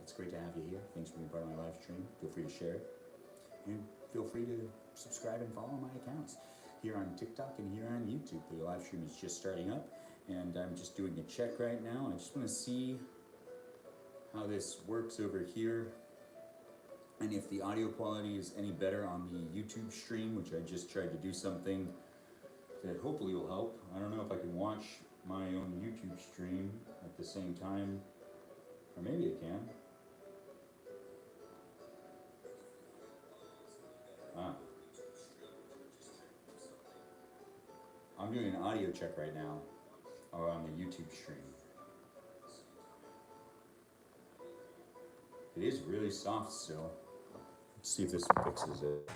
It's great to have you here. Thanks for being part of my live stream. Feel free to share it. And feel free to subscribe and follow my accounts here on TikTok and here on YouTube. The live stream is just starting up, and I'm just doing a check right now. I just want to see how this works over here, and if the audio quality is any better on the YouTube stream, which I just tried to do something that hopefully will help. I don't know if I can watch my own YouTube stream at the same time, or maybe I can. I'm doing an audio check right now, or on the YouTube stream. It is really soft still. Let's see if this fixes it.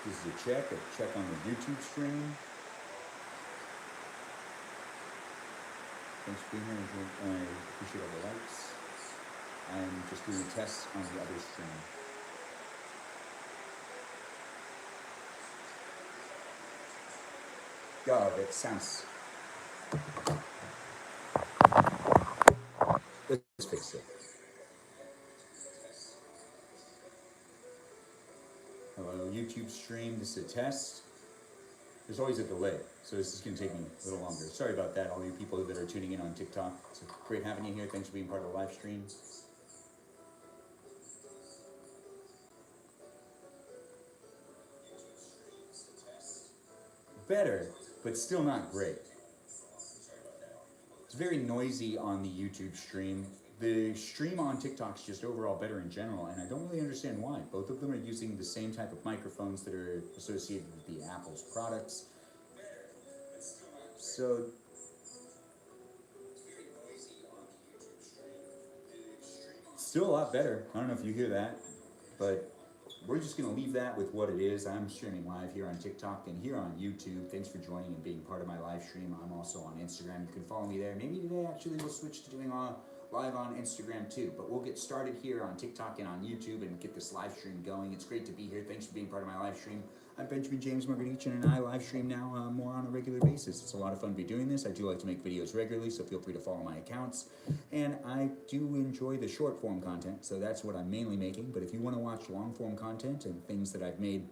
This is a check on the YouTube stream. Thanks for being here. I appreciate all the likes. I'm just doing a test on the other stream. God, that sounds. Let's fix it. Hello, YouTube stream. This is a test. There's always a delay, so this is going to take me a little longer. Sorry about that, all you people that are tuning in on TikTok. It's great having you here. Thanks for being part of the live stream. Better, but still not great. It's very noisy on the YouTube stream. The stream on TikTok's just overall better in general, and I don't really understand why. Both of them are using the same type of microphones that are associated with the Apple's products. So, still a lot better. I don't know if you hear that, but we're just going to leave that with what it is. I'm streaming live here on TikTok and here on YouTube. Thanks for joining and being part of my live stream. I'm also on Instagram. You can follow me there. Maybe today actually we'll switch to doing live on Instagram too. But we'll get started here on TikTok and on YouTube and get this live stream going. It's great to be here. Thanks for being part of my live stream. I'm Benjamin James Margadichin, and I live stream now more on a regular basis. It's a lot of fun to be doing this. I do like to make videos regularly, so feel free to follow my accounts. And I do enjoy the short form content, so that's what I'm mainly making. But if you want to watch long form content and things that I've made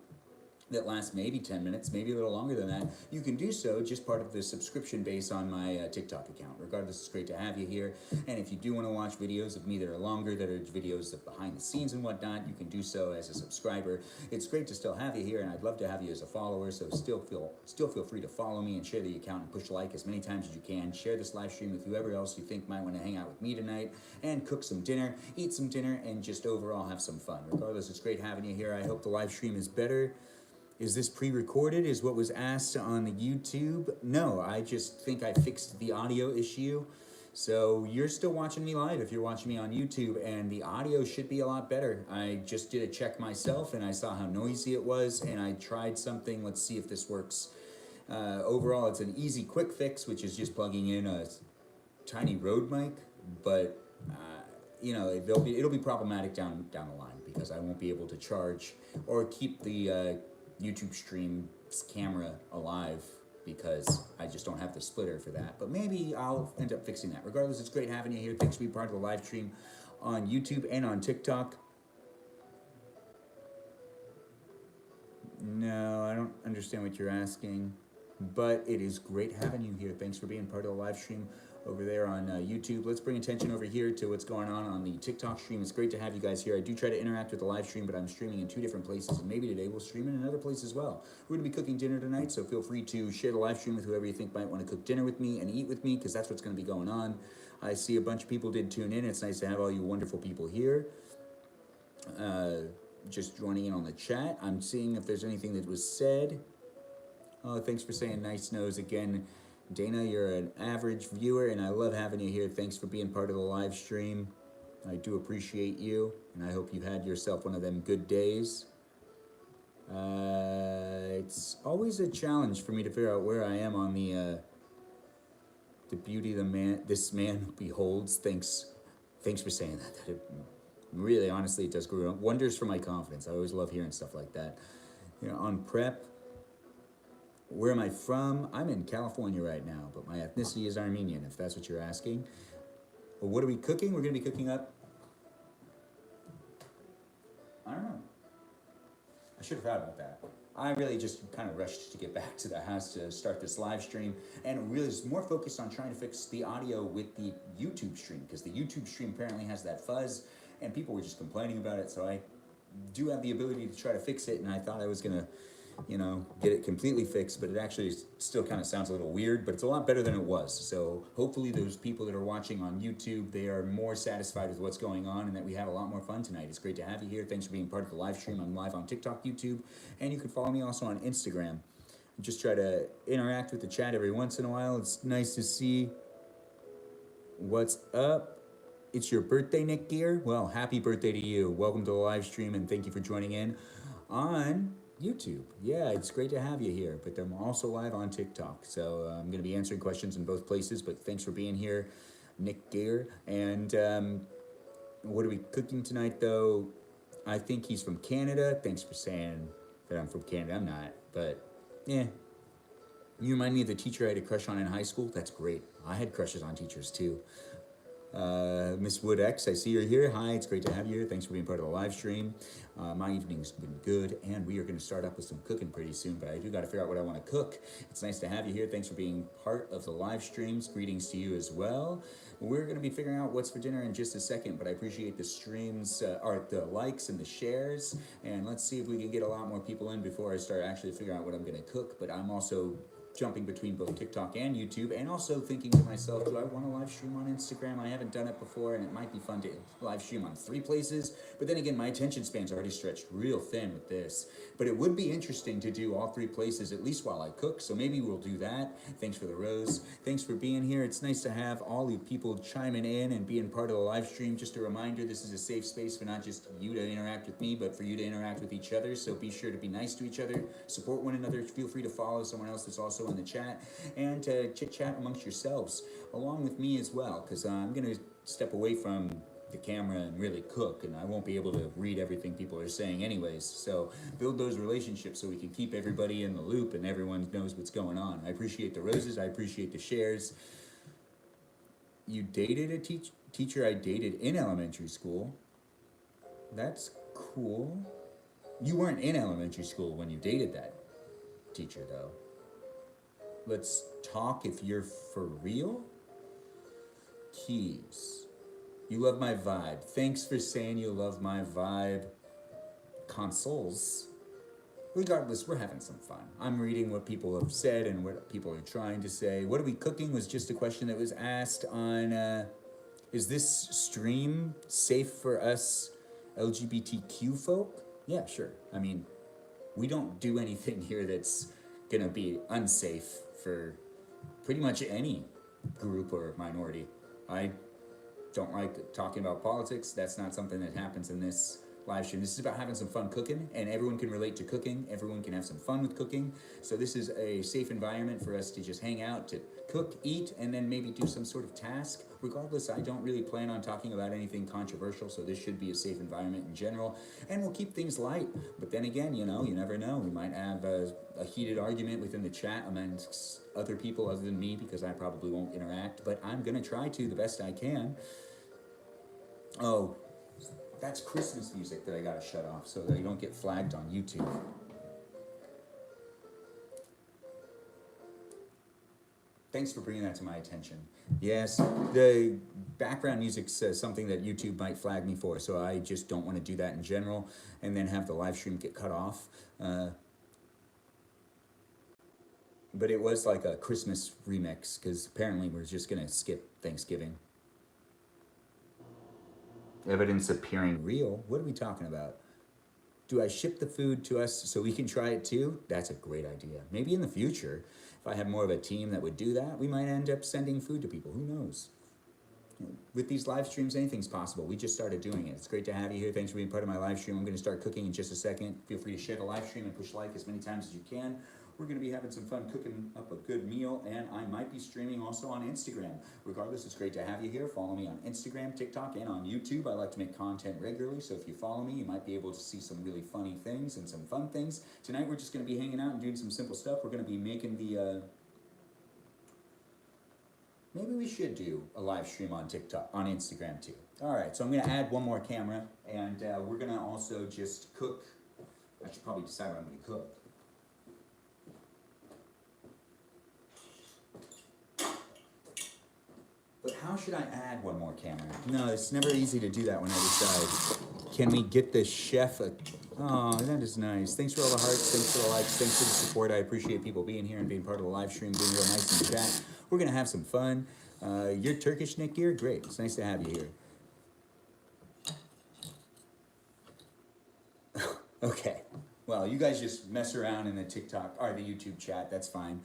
that last maybe 10 minutes, maybe a little longer than that, you can do so just part of the subscription base on my TikTok account. Regardless, it's great to have you here. And if you do want to watch videos of me that are longer, that are videos of behind the scenes and whatnot, you can do so as a subscriber. It's great to still have you here, and I'd love to have you as a follower, so still feel free to follow me and share the account and push like as many times as you can. Share this live stream with whoever else you think might want to hang out with me tonight and cook some dinner, eat some dinner, and just overall have some fun. Regardless, it's great having you here. I hope the live stream is better. Is this pre-recorded, is what was asked on the YouTube? No, I just think I fixed the audio issue. So you're still watching me live if you're watching me on YouTube, and the audio should be a lot better. I just did a check myself, and I saw how noisy it was, and I tried something. Let's see if this works. Overall, it's an easy quick fix, which is just plugging in a tiny Rode mic, but you know, it'll be problematic down the line because I won't be able to charge or keep the YouTube stream's camera alive because I just don't have the splitter for that. But maybe I'll end up fixing that. Regardless, it's great having you here. Thanks for being part of the live stream on YouTube and on TikTok. No, I don't understand what you're asking, but it is great having you here. Thanks for being part of the live stream over there on YouTube. Let's bring attention over here to what's going on the TikTok stream. It's great to have you guys here. I do try to interact with the live stream, but I'm streaming in 2 different places, and maybe today we'll stream in another place as well. We're going to be cooking dinner tonight, so feel free to share the live stream with whoever you think might want to cook dinner with me and eat with me, because that's what's going to be going on. I see a bunch of people did tune in. It's nice to have all you wonderful people here. Just joining in on the chat. I'm seeing if there's anything that was said. Oh, thanks for saying nice nose again. Dana, you're an average viewer, and I love having you here. Thanks for being part of the live stream. I do appreciate you, and I hope you had yourself one of them good days. It's always a challenge for me to figure out where I am on the beauty this man beholds. Thanks for saying that. Really, honestly, it does grow wonders for my confidence. I always love hearing stuff like that. You know, on prep. Where am I from? I'm in California right now, but my ethnicity is Armenian, if that's what you're asking. Well, what are we cooking? We're going to be cooking up, I don't know. I should have thought about that. I really just kind of rushed to get back to the house to start this live stream, and really is more focused on trying to fix the audio with the YouTube stream, because the YouTube stream apparently has that fuzz, and people were just complaining about it, so I do have the ability to try to fix it, and I thought I was gonna, get it completely fixed, but it actually still kind of sounds a little weird, but it's a lot better than it was. So hopefully those people that are watching on YouTube, they are more satisfied with what's going on and that we have a lot more fun tonight. It's great to have you here. Thanks for being part of the live stream. I'm live on TikTok, YouTube, and you can follow me also on Instagram. Just try to interact with the chat every once in a while. It's nice to see what's up. It's your birthday, Nick Gear. Well, happy birthday to you. Welcome to the live stream, and thank you for joining in on YouTube. Yeah, it's great to have you here, but I'm also live on TikTok, so I'm going to be answering questions in both places, but thanks for being here, Nick Gear. And what are we cooking tonight, though? I think he's from Canada. Thanks for saying that I'm from Canada. I'm not, but yeah. You remind me of the teacher I had a crush on in high school. That's great. I had crushes on teachers, too. Miss Wood X, I see you're here. Hi, it's great to have you here. Thanks for being part of the live stream. My evening's been good, and we are going to start up with some cooking pretty soon, but I do got to figure out what I want to cook. It's nice to have you here. Thanks for being part of the live streams. Greetings to you as well. We're going to be figuring out what's for dinner in just a second, but I appreciate the streams, or the likes and the shares, and let's see if we can get a lot more people in before I start actually figuring out what I'm going to cook. But I'm also jumping between both TikTok and YouTube, and also thinking to myself, do I want to live stream on Instagram? I haven't done it before, and it might be fun to live stream on 3 places, but then again, my attention span's already stretched real thin with this. But it would be interesting to do all 3 places, at least while I cook, so maybe we'll do that. Thanks for the rose. Thanks for being here. It's nice to have all you people chiming in and being part of the live stream. Just a reminder, this is a safe space for not just you to interact with me, but for you to interact with each other, so be sure to be nice to each other, support one another. Feel free to follow someone else that's also in the chat, and to chit chat amongst yourselves along with me as well, because I'm going to step away from the camera and really cook, and I won't be able to read everything people are saying anyways. So build those relationships so we can keep everybody in the loop and everyone knows what's going on. I appreciate the roses. I appreciate the shares. You dated a teacher I dated in elementary school. That's cool. You weren't in elementary school when you dated that teacher, though. Let's talk if you're for real. Keys. You love my vibe. Thanks for saying you love my vibe. Consoles. Regardless, we're having some fun. I'm reading what people have said and what people are trying to say. What are we cooking was just a question that was asked on, is this stream safe for us LGBTQ folk? Yeah, sure. I mean, we don't do anything here that's gonna be unsafe for pretty much any group or minority. I don't like talking about politics. That's not something that happens in this live stream. This is about having some fun cooking, and everyone can relate to cooking. Everyone can have some fun with cooking. So this is a safe environment for us to just hang out, to cook, eat, and then maybe do some sort of task. Regardless, I don't really plan on talking about anything controversial, so this should be a safe environment in general. And we'll keep things light. But then again, you never know. We might have a heated argument within the chat amongst other people other than me, because I probably won't interact. But I'm going to try to the best I can. Oh, that's Christmas music that I gotta shut off so that I don't get flagged on YouTube. Thanks for bringing that to my attention. Yes, the background music's something that YouTube might flag me for, so I just don't want to do that in general and then have the live stream get cut off. But it was like a Christmas remix, because apparently we're just gonna skip Thanksgiving. Evidence appearing real? What are we talking about? Do I ship the food to us so we can try it too? That's a great idea. Maybe in the future, if I had more of a team that would do that, we might end up sending food to people. Who knows? With these live streams, anything's possible. We just started doing it. It's great to have you here. Thanks for being part of my live stream. I'm going to start cooking in just a second. Feel free to share the live stream and push like as many times as you can. We're going to be having some fun cooking up a good meal, and I might be streaming also on Instagram. Regardless, it's great to have you here. Follow me on Instagram, TikTok, and on YouTube. I like to make content regularly, so if you follow me, you might be able to see some really funny things and some fun things. Tonight, we're just going to be hanging out and doing some simple stuff. We're going to be making the maybe we should do a live stream on TikTok, on Instagram too. All right, so I'm gonna add one more camera, and we're gonna also just cook. I should probably decide what I'm gonna cook. But how should I add one more camera? No, it's never easy to do that when I decide. Can we get the chef a... Oh, that is nice. Thanks for all the hearts, thanks for the likes, thanks for the support. I appreciate people being here and being part of the live stream, being real nice in the chat. We're gonna have some fun. You're Turkish, Nick Gear? Great, it's nice to have you here. Okay, well, you guys just mess around in the TikTok, or the YouTube chat, that's fine.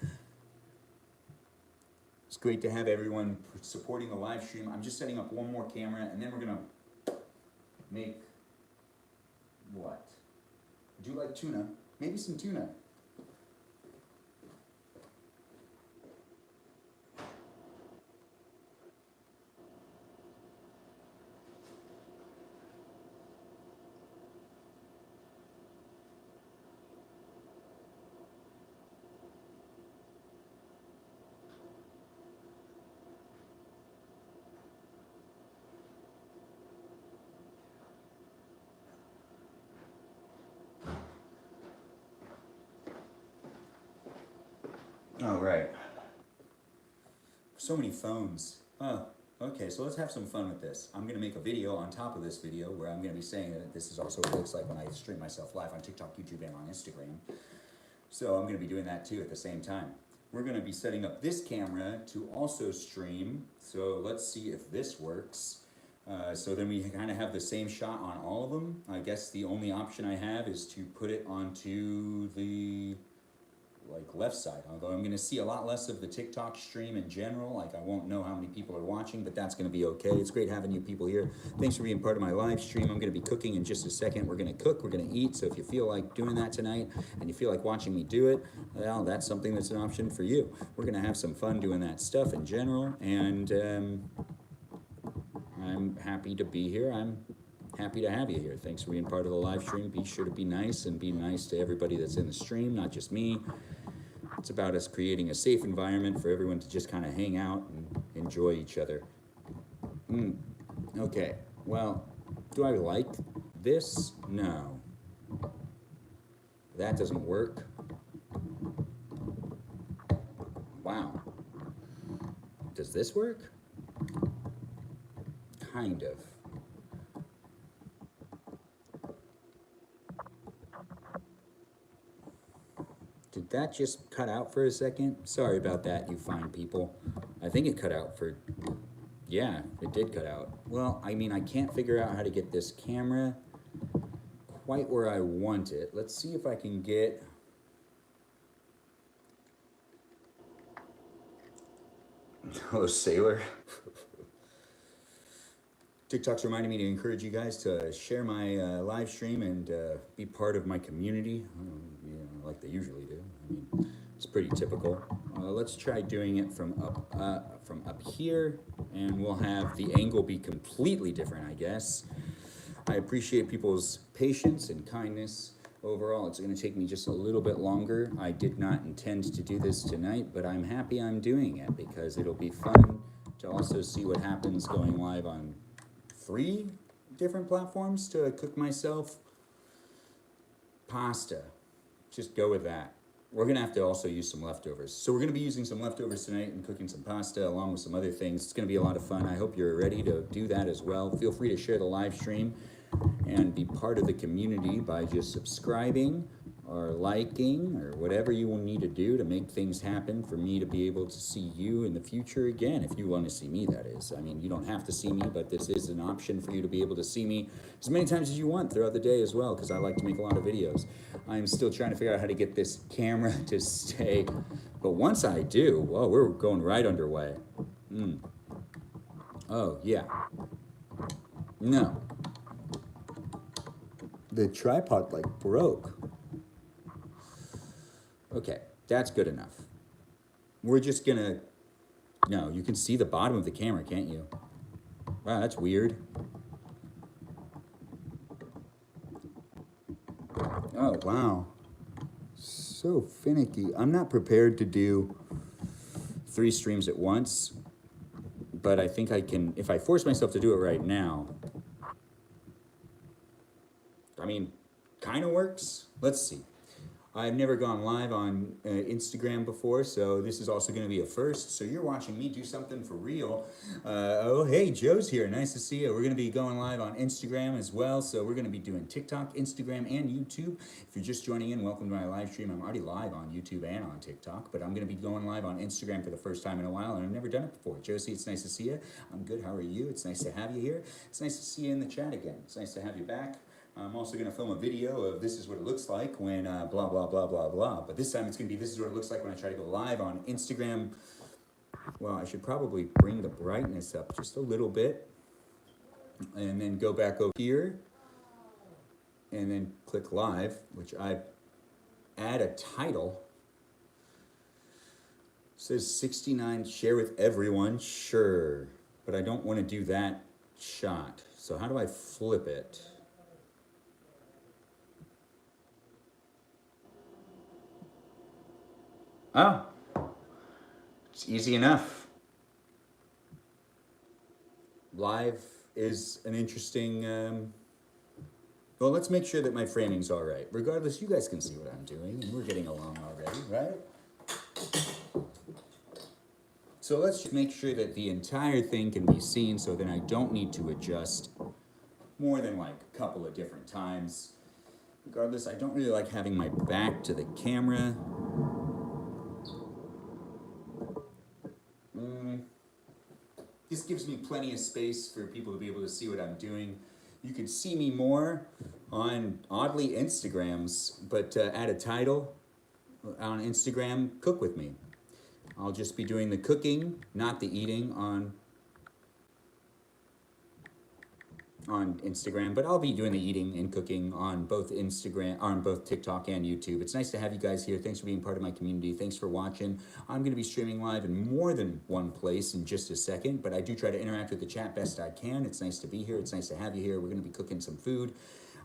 It's great to have everyone supporting the live stream. I'm just setting up one more camera, and then we're gonna make what? Would you like tuna? Maybe some tuna. Oh, right. So many phones. Oh, okay, so let's have some fun with this. I'm gonna make a video on top of this video where I'm gonna be saying that this is also what it looks like when I stream myself live on TikTok, YouTube, and on Instagram. So I'm gonna be doing that too at the same time. We're gonna be setting up this camera to also stream. So let's see if this works. So then we kind of have the same shot on all of them. I guess the only option I have is to put it onto the left side, although I'm gonna see a lot less of the TikTok stream in general. Like, I won't know how many people are watching, but that's gonna be okay. It's great having you people here. Thanks for being part of my live stream. I'm gonna be cooking in just a second. We're gonna cook, we're gonna eat. So if you feel like doing that tonight and you feel like watching me do it, well, that's something that's an option for you. We're gonna have some fun doing that stuff in general, and I'm happy to be here. I'm happy to have you here. Thanks for being part of the live stream. Be sure to be nice and be nice to everybody that's in the stream, not just me. It's about us creating a safe environment for everyone to just kind of hang out and enjoy each other. Okay, well, do I like this? No. That doesn't work. Wow. Does this work? Kind of. Did that just cut out for a second? Sorry about that, you fine people. I think it cut out for... Yeah, it did cut out. Well, I mean, I can't figure out how to get this camera quite where I want it. Let's see if I can get... Hello, Sailor. TikTok's reminding me to encourage you guys to share my live stream and be part of my community, like they usually do. I mean, it's pretty typical. Let's try doing it from up here, and we'll have the angle be completely different, I guess. I appreciate people's patience and kindness. Overall, it's going to take me just a little bit longer. I did not intend to do this tonight, but I'm happy I'm doing it because it'll be fun to also see what happens going live on 3 different platforms to cook myself pasta. Just go with that. We're gonna have to also use some leftovers. So we're gonna be using some leftovers tonight and cooking some pasta along with some other things. It's gonna be a lot of fun. I hope you're ready to do that as well. Feel free to share the live stream and be part of the community by just subscribing or liking or whatever you will need to do to make things happen for me to be able to see you in the future again, if you want to see me, that is. I mean, you don't have to see me, but this is an option for you to be able to see me as many times as you want throughout the day as well, because I like to make a lot of videos. I'm still trying to figure out how to get this camera to stay, but once I do, whoa, we're going right underway. Oh, yeah. No. The tripod like broke. Okay, that's good enough. We're just gonna... No, you can see the bottom of the camera, can't you? Wow, that's weird. Oh, wow. So finicky. I'm not prepared to do 3 streams at once. but I think I can, if I force myself to do it right now, I mean, kind of works. Let's see. I've never gone live on Instagram before, so this is also going to be a first. So you're watching me do something for real. Oh, hey, Joe's here. Nice to see you. We're going to be going live on Instagram as well. So we're going to be doing TikTok, Instagram, and YouTube. If you're just joining in, welcome to my live stream. I'm already live on YouTube and on TikTok, but I'm going to be going live on Instagram for the first time in a while, and I've never done it before. Josie, it's nice to see you. I'm good. How are you? It's nice to have you here. It's nice to see you in the chat again. It's nice to have you back. I'm also going to film a video of this is what it looks like when blah, blah, blah, blah, blah. But this time it's going to be this is what it looks like when I try to go live on Instagram. Well, I should probably bring the brightness up just a little bit. And then go back over here. And then click live, which I add a title. It says 69, share with everyone. Sure. But I don't want to do that shot. So how do I flip it? Oh, it's easy enough. Live is an interesting, well, let's make sure that my framing's all right. Regardless, you guys can see what I'm doing, and we're getting along already, right? So let's just make sure that the entire thing can be seen so then I don't need to adjust more than like a couple of different times. Regardless, I don't really like having my back to the camera. This gives me plenty of space for people to be able to see what I'm doing. You can see me more on, oddly, Instagrams, but add a title on Instagram, Cook With Me. I'll just be doing the cooking, not the eating on Instagram, but I'll be doing the eating and cooking on both Instagram, on both TikTok and YouTube. It's nice to have you guys here. Thanks for being part of my community. Thanks for watching. I'm going to be streaming live in more than one place in just a second, but I do try to interact with the chat best I can. It's nice to be here. It's nice to have you here. We're going to be cooking some food.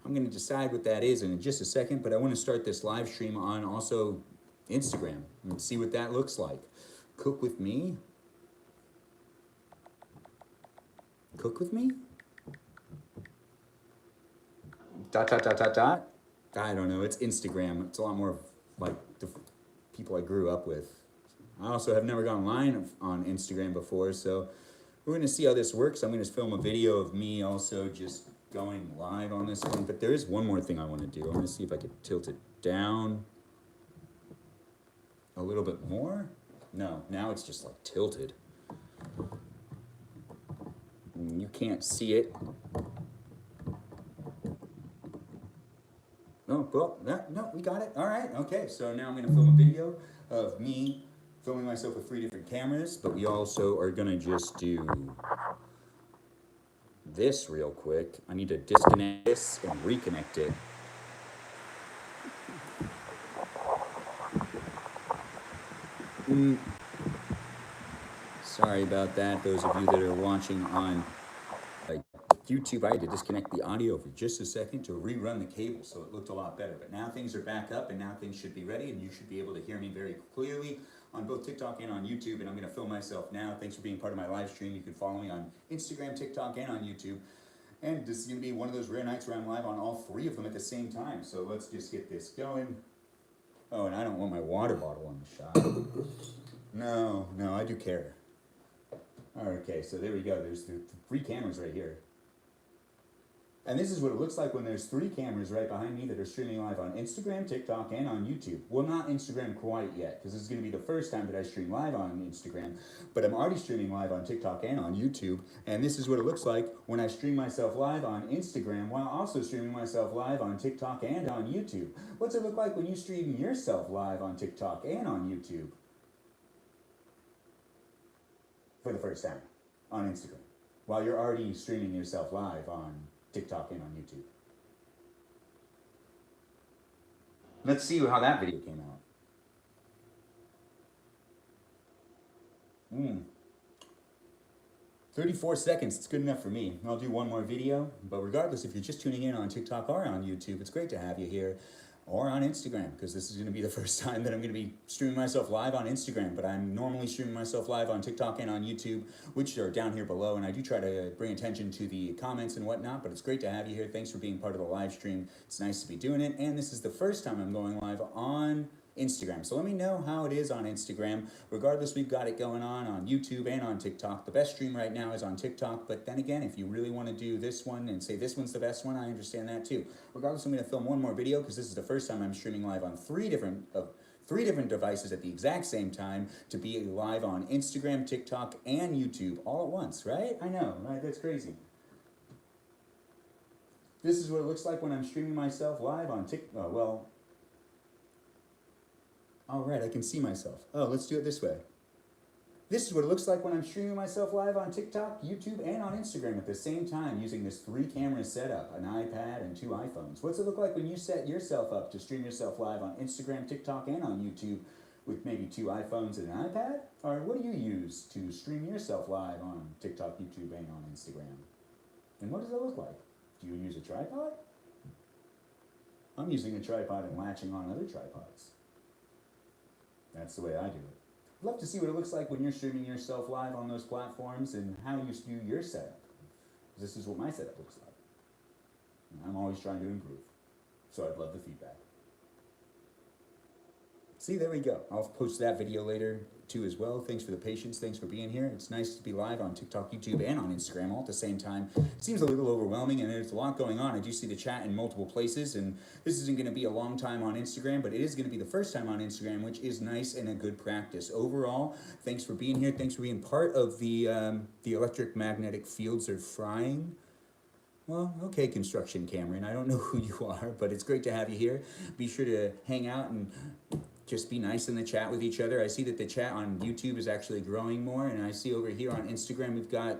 I'm going to decide what that is in just a second, but I want to start this live stream on also Instagram and see what that looks like. Cook with me. Cook with me? Dot, dot, dot, dot, dot. I don't know, it's Instagram. It's a lot more of like the people I grew up with. I also have never gone live on Instagram before, so we're gonna see how this works. I'm gonna film a video of me also just going live on this one, but there is one more thing I wanna do. I'm gonna see if I could tilt it down a little bit more. No, now it's just like tilted. You can't see it. No, well, no, we got it. All right, okay. So now I'm going to film a video of me filming myself with 3 different cameras, but we also are going to just do this real quick. I need to disconnect this and reconnect it. Sorry about that, those of you that are watching on YouTube. I had to disconnect the audio for just a second to rerun the cable, so it looked a lot better. But now things are back up, and now things should be ready, and you should be able to hear me very clearly on both TikTok and on YouTube. And I'm going to film myself now. Thanks for being part of my live stream. You can follow me on Instagram, TikTok, and on YouTube. And this is going to be one of those rare nights where I'm live on all 3 of them at the same time. So let's just get this going. Oh, and I don't want my water bottle on the shot. No, I do care. Okay, so there we go. There's the 3 cameras right here. And this is what it looks like when there's 3 cameras right behind me that are streaming live on Instagram, TikTok, and on YouTube. Well, not Instagram quite yet, because this is going to be the first time that I stream live on Instagram, but I'm already streaming live on TikTok and on YouTube, and this is what it looks like when I stream myself live on Instagram while also streaming myself live on TikTok and on YouTube. What's it look like when you stream yourself live on TikTok and on YouTube? For the first time, on Instagram, while you're already streaming yourself live on TikTok and on YouTube. Let's see how that video came out. 34 seconds, it's good enough for me. I'll do one more video, but regardless, if you're just tuning in on TikTok or on YouTube, it's great to have you here. or on Instagram, because this is going to be the first time that I'm going to be streaming myself live on Instagram, but I'm normally streaming myself live on TikTok and on YouTube, which are down here below, and I do try to bring attention to the comments and whatnot, but it's great to have you here. Thanks for being part of the live stream. It's nice to be doing it, and this is the first time I'm going live on Instagram. So let me know how it is on Instagram. Regardless, we've got it going on YouTube and on TikTok. The best stream right now is on TikTok, but then again, if you really want to do this one and say this one's the best one, I understand that too. Regardless, I'm going to film one more video because this is the first time I'm streaming live on three different devices at the exact same time, to be live on Instagram, TikTok, and YouTube all at once, right? I know, right? That's crazy. This is what it looks like when I'm streaming myself live on TikTok. All right, I can see myself. Oh, let's do it this way. This is what it looks like when I'm streaming myself live on TikTok, YouTube, and on Instagram at the same time using this 3-camera setup, an iPad and 2 iPhones. What's it look like when you set yourself up to stream yourself live on Instagram, TikTok, and on YouTube with maybe 2 iPhones and an iPad? Or what do you use to stream yourself live on TikTok, YouTube, and on Instagram? And what does it look like? Do you use a tripod? I'm using a tripod and latching on other tripods. That's the way I do it. I'd love to see what it looks like when you're streaming yourself live on those platforms and how you do your setup. This is what my setup looks like. And I'm always trying to improve. So I'd love the feedback. See, there we go. I'll post that video later too as well. Thanks for the patience. Thanks for being here. It's nice to be live on TikTok, YouTube, and on Instagram all at the same time. It seems a little overwhelming, and there's a lot going on. I do see the chat in multiple places, and this isn't going to be a long time on Instagram, but it is going to be the first time on Instagram, which is nice and a good practice. Overall, thanks for being here. Thanks for being part of the electromagnetic fields are frying. Well, okay, Construction Cameron. I don't know who you are, but it's great to have you here. Be sure to hang out and just be nice in the chat with each other. I see that the chat on YouTube is actually growing more, and I see over here on Instagram we've got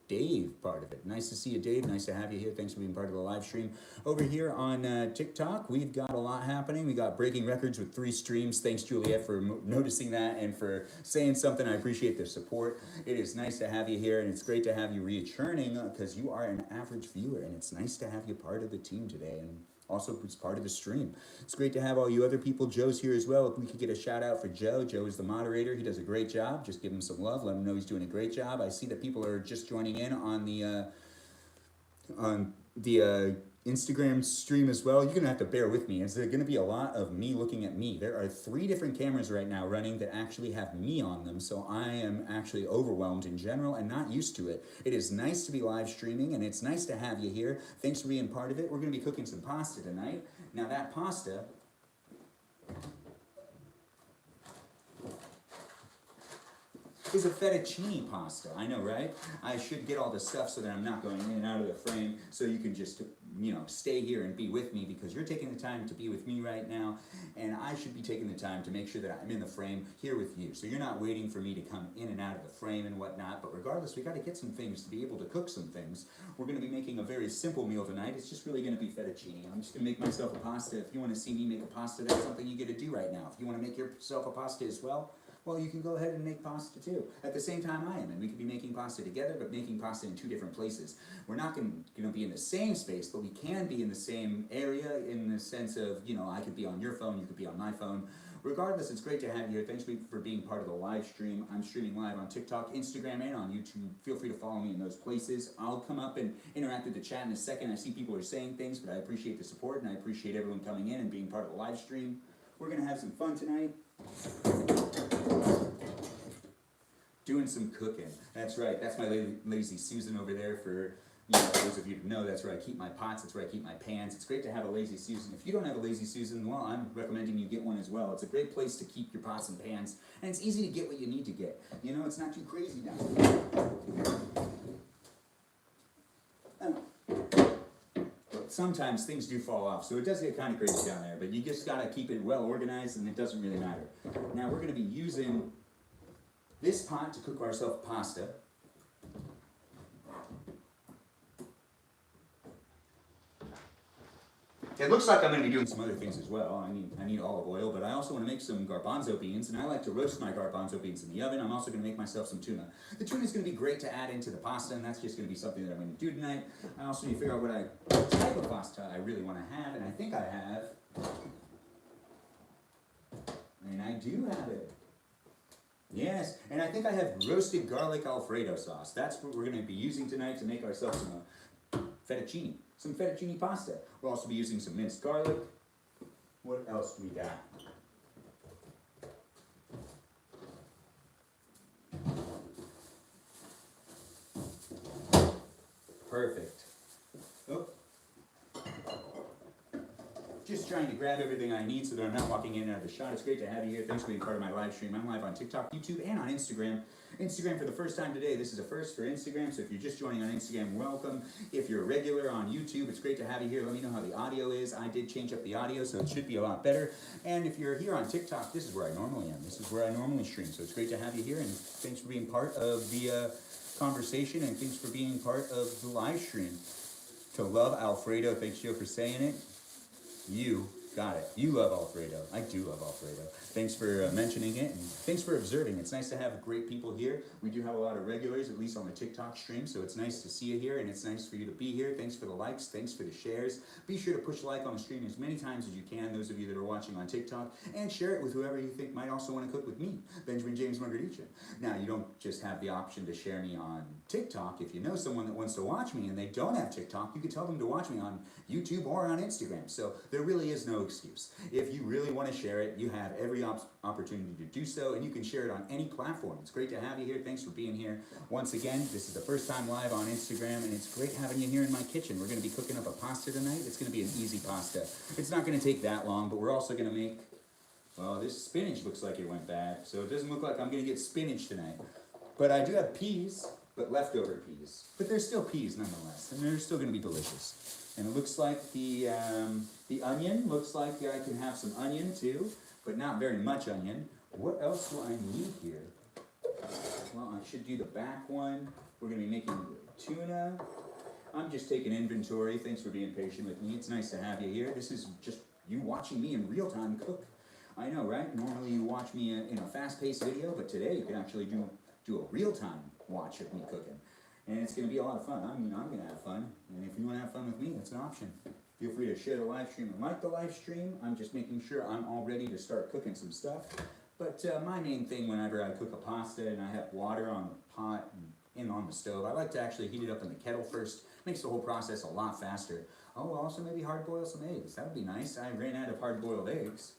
Dave part of it. Nice to see you, Dave. Nice to have you here. Thanks for being part of the live stream. Over here on TikTok, we've got a lot happening. We got breaking records with 3 streams. Thanks, Juliet, for noticing that and for saying something. I appreciate the support. It is nice to have you here, and it's great to have you returning because you are an average viewer, and it's nice to have you part of the team today. And also, it's part of the stream. It's great to have all you other people. Joe's here as well. If we could get a shout out for Joe. Joe is the moderator. He does a great job. Just give him some love. Let him know he's doing a great job. I see that people are just joining in on the Instagram stream as well. You're going to have to bear with me. There's going to be a lot of me looking at me. There are 3 different cameras right now running that actually have me on them, so I am actually overwhelmed in general and not used to it. It is nice to be live streaming, and it's nice to have you here. Thanks for being part of it. We're going to be cooking some pasta tonight. Now that pasta is a fettuccine pasta. I know, right? I should get all the stuff so that I'm not going in and out of the frame, so you can just, stay here and be with me, because you're taking the time to be with me right now, and I should be taking the time to make sure that I'm in the frame here with you. So you're not waiting for me to come in and out of the frame and whatnot, but regardless, we got to get some things to be able to cook some things. We're going to be making a very simple meal tonight. It's just really going to be fettuccine. I'm just going to make myself a pasta. If you want to see me make a pasta, that's something you get to do right now. If you want to make yourself a pasta as well, well, you can go ahead and make pasta too. At the same time I am, and we could be making pasta together, but making pasta in 2 different places. We're not going to be in the same space, but we can be in the same area in the sense of, I could be on your phone, you could be on my phone. Regardless, it's great to have you here. Thanks for being part of the live stream. I'm streaming live on TikTok, Instagram, and on YouTube. Feel free to follow me in those places. I'll come up and interact with the chat in a second. I see people are saying things, but I appreciate the support, and I appreciate everyone coming in and being part of the live stream. We're going to have some fun tonight. Doing some cooking. That's right. That's my lazy Susan over there for, those of you who know, that's where I keep my pots, that's where I keep my pans. It's great to have a lazy Susan. If you don't have a lazy Susan, well, I'm recommending you get one as well. It's a great place to keep your pots and pans, and it's easy to get what you need to get. It's not too crazy down there. But sometimes things do fall off, so it does get kind of crazy down there, but you just got to keep it well organized, and it doesn't really matter. Now, we're going to be using this pot to cook ourselves pasta. It looks like I'm going to be doing some other things as well. I need olive oil, but I also want to make some garbanzo beans, and I like to roast my garbanzo beans in the oven. I'm also going to make myself some tuna. The tuna is going to be great to add into the pasta, and that's just going to be something that I'm going to do tonight. I also need to figure out what type of pasta I really want to have, and I think I have And I do have it. Yes, and I think I have roasted garlic Alfredo sauce. That's what we're going to be using tonight to make ourselves some fettuccine pasta. We'll also be using some minced garlic. What else do we got? Perfect. Oh. Just trying to grab everything I need so that I'm not walking in and out of the shot. It's great to have you here. Thanks for being part of my live stream. I'm live on TikTok, YouTube, and on Instagram. Instagram for the first time today. This is a first for Instagram, so if you're just joining on Instagram, welcome. If you're a regular on YouTube, it's great to have you here. Let me know how the audio is. I did change up the audio, so it should be a lot better. And if you're here on TikTok, this is where I normally am. This is where I normally stream, so it's great to have you here, and thanks for being part of the conversation, and thanks for being part of the live stream. To love Alfredo, thanks Joe for saying it. You got it. You love Alfredo. I do love Alfredo. Thanks for mentioning it, and thanks for observing. It's nice to have great people here. We do have a lot of regulars, at least on the TikTok stream, so it's nice to see you here, and it's nice for you to be here. Thanks for the likes. Thanks for the shares. Be sure to push like on the stream as many times as you can, those of you that are watching on TikTok, and share it with whoever you think might also want to cook with me, Benjamin James Margarita. Now, you don't just have the option to share me on TikTok. If you know someone that wants to watch me and they don't have TikTok, you can tell them to watch me on YouTube or on Instagram. So there really is no excuse. If you really want to share it, you have every opportunity to do so, and you can share it on any platform. It's great to have you here. Thanks for being here. Once again, this is the first time live on Instagram, and it's great having you here in my kitchen. We're going to be cooking up a pasta tonight. It's going to be an easy pasta. It's not going to take that long, but we're also going to make, well, this spinach looks like it went bad, so it doesn't look like I'm going to get spinach tonight. But I do have peas, but leftover peas. But they're still peas nonetheless, and they're still going to be delicious. And it looks like the onion, looks like I can have some onion too, but not very much onion. What else do I need here? Well, I should do the back one. We're going to be making tuna. I'm just taking inventory. Thanks for being patient with me. It's nice to have you here. This is just you watching me in real time cook. I know, right? Normally you watch me in a fast-paced video, but today you can actually do a real-time watch of me cooking. And it's going to be a lot of fun. I mean, I'm going to have fun. And if you want to have fun with me, that's an option. Feel free to share the live stream and like the live stream. I'm just making sure I'm all ready to start cooking some stuff. But my main thing whenever I cook a pasta and I have water on the pot and on the stove, I like to actually heat it up in the kettle first. Makes the whole process a lot faster. Oh, also maybe hard boil some eggs. That would be nice. I ran out of hard boiled eggs.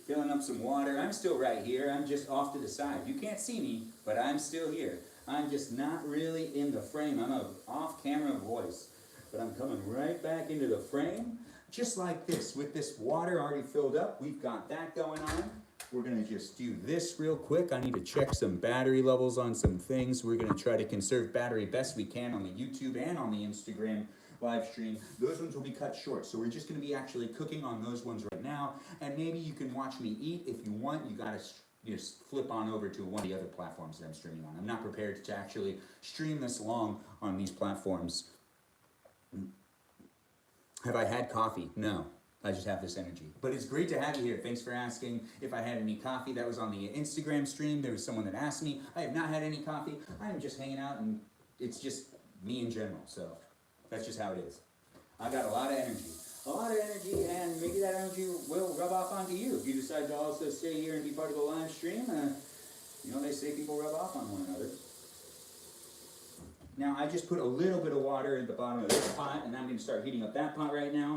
Filling up some water. I'm still right here. I'm just off to the side. You can't see me, but I'm still here. I'm just not really in the frame. I'm an off-camera voice. But I'm coming right back into the frame, just like this. With this water already filled up, we've got that going on. We're going to just do this real quick. I need to check some battery levels on some things. We're going to try to conserve battery best we can on the YouTube and on the Instagram live stream. Those ones will be cut short, so we're just going to be actually cooking on those ones right now, and maybe you can watch me eat. If you want, you got to just flip on over to one of the other platforms that I'm streaming on. I'm not prepared to actually stream this long on these platforms. Have I had coffee? No. I just have this energy. But it's great to have you here. Thanks for asking if I had any coffee. That was on the Instagram stream. There was someone that asked me. I have not had any coffee. I am just hanging out, and it's just me in general, so that's just how it is. I got a lot of energy. A lot of energy, and maybe that energy will rub off onto you. If you decide to also stay here and be part of the live stream, you know, they say people rub off on one another. Now, I just put a little bit of water at the bottom of this pot, and I'm going to start heating up that pot right now.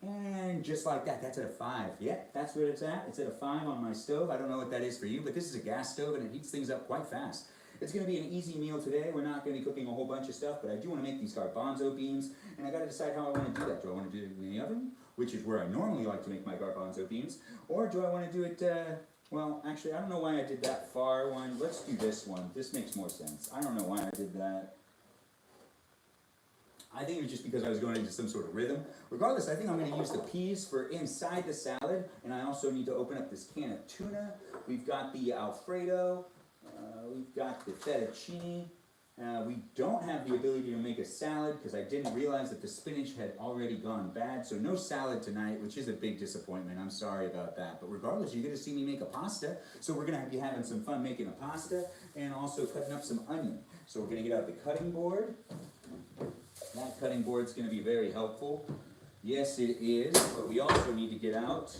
And just like that, that's at a 5. Yeah, that's where it's at. It's at a 5 on my stove. I don't know what that is for you, but this is a gas stove, and it heats things up quite fast. It's going to be an easy meal today. We're not going to be cooking a whole bunch of stuff, but I do want to make these garbanzo beans, and I got to decide how I want to do that. Do I want to do it in the oven, which is where I normally like to make my garbanzo beans, or do I want to do it, well, actually, I don't know why I did that far one. Let's do this one. This makes more sense. I don't know why I did that. I think it was just because I was going into some sort of rhythm. Regardless, I think I'm going to use the peas for inside the salad, and I also need to open up this can of tuna. We've got the Alfredo. We've got the fettuccine. We don't have the ability to make a salad because I didn't realize that the spinach had already gone bad. So no salad tonight, which is a big disappointment. I'm sorry about that. But regardless, you're going to see me make a pasta. So we're going to be having some fun making a pasta and also cutting up some onion. So we're going to get out the cutting board. That cutting board's going to be very helpful. Yes, it is, but we also need to get out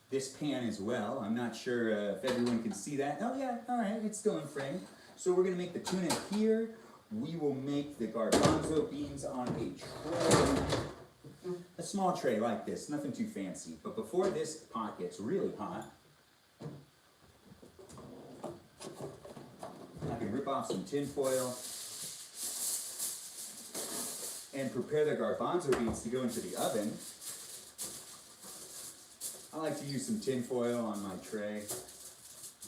this pan as well. I'm not sure if everyone can see that. Oh yeah, all right, it's still in frame. So we're going to make the tuna here. We will make the garbanzo beans on a tray. A small tray like this, nothing too fancy. But before this pot gets really hot, I can rip off some tin foil and prepare the garbanzo beans to go into the oven. I like to use some tin foil on my tray.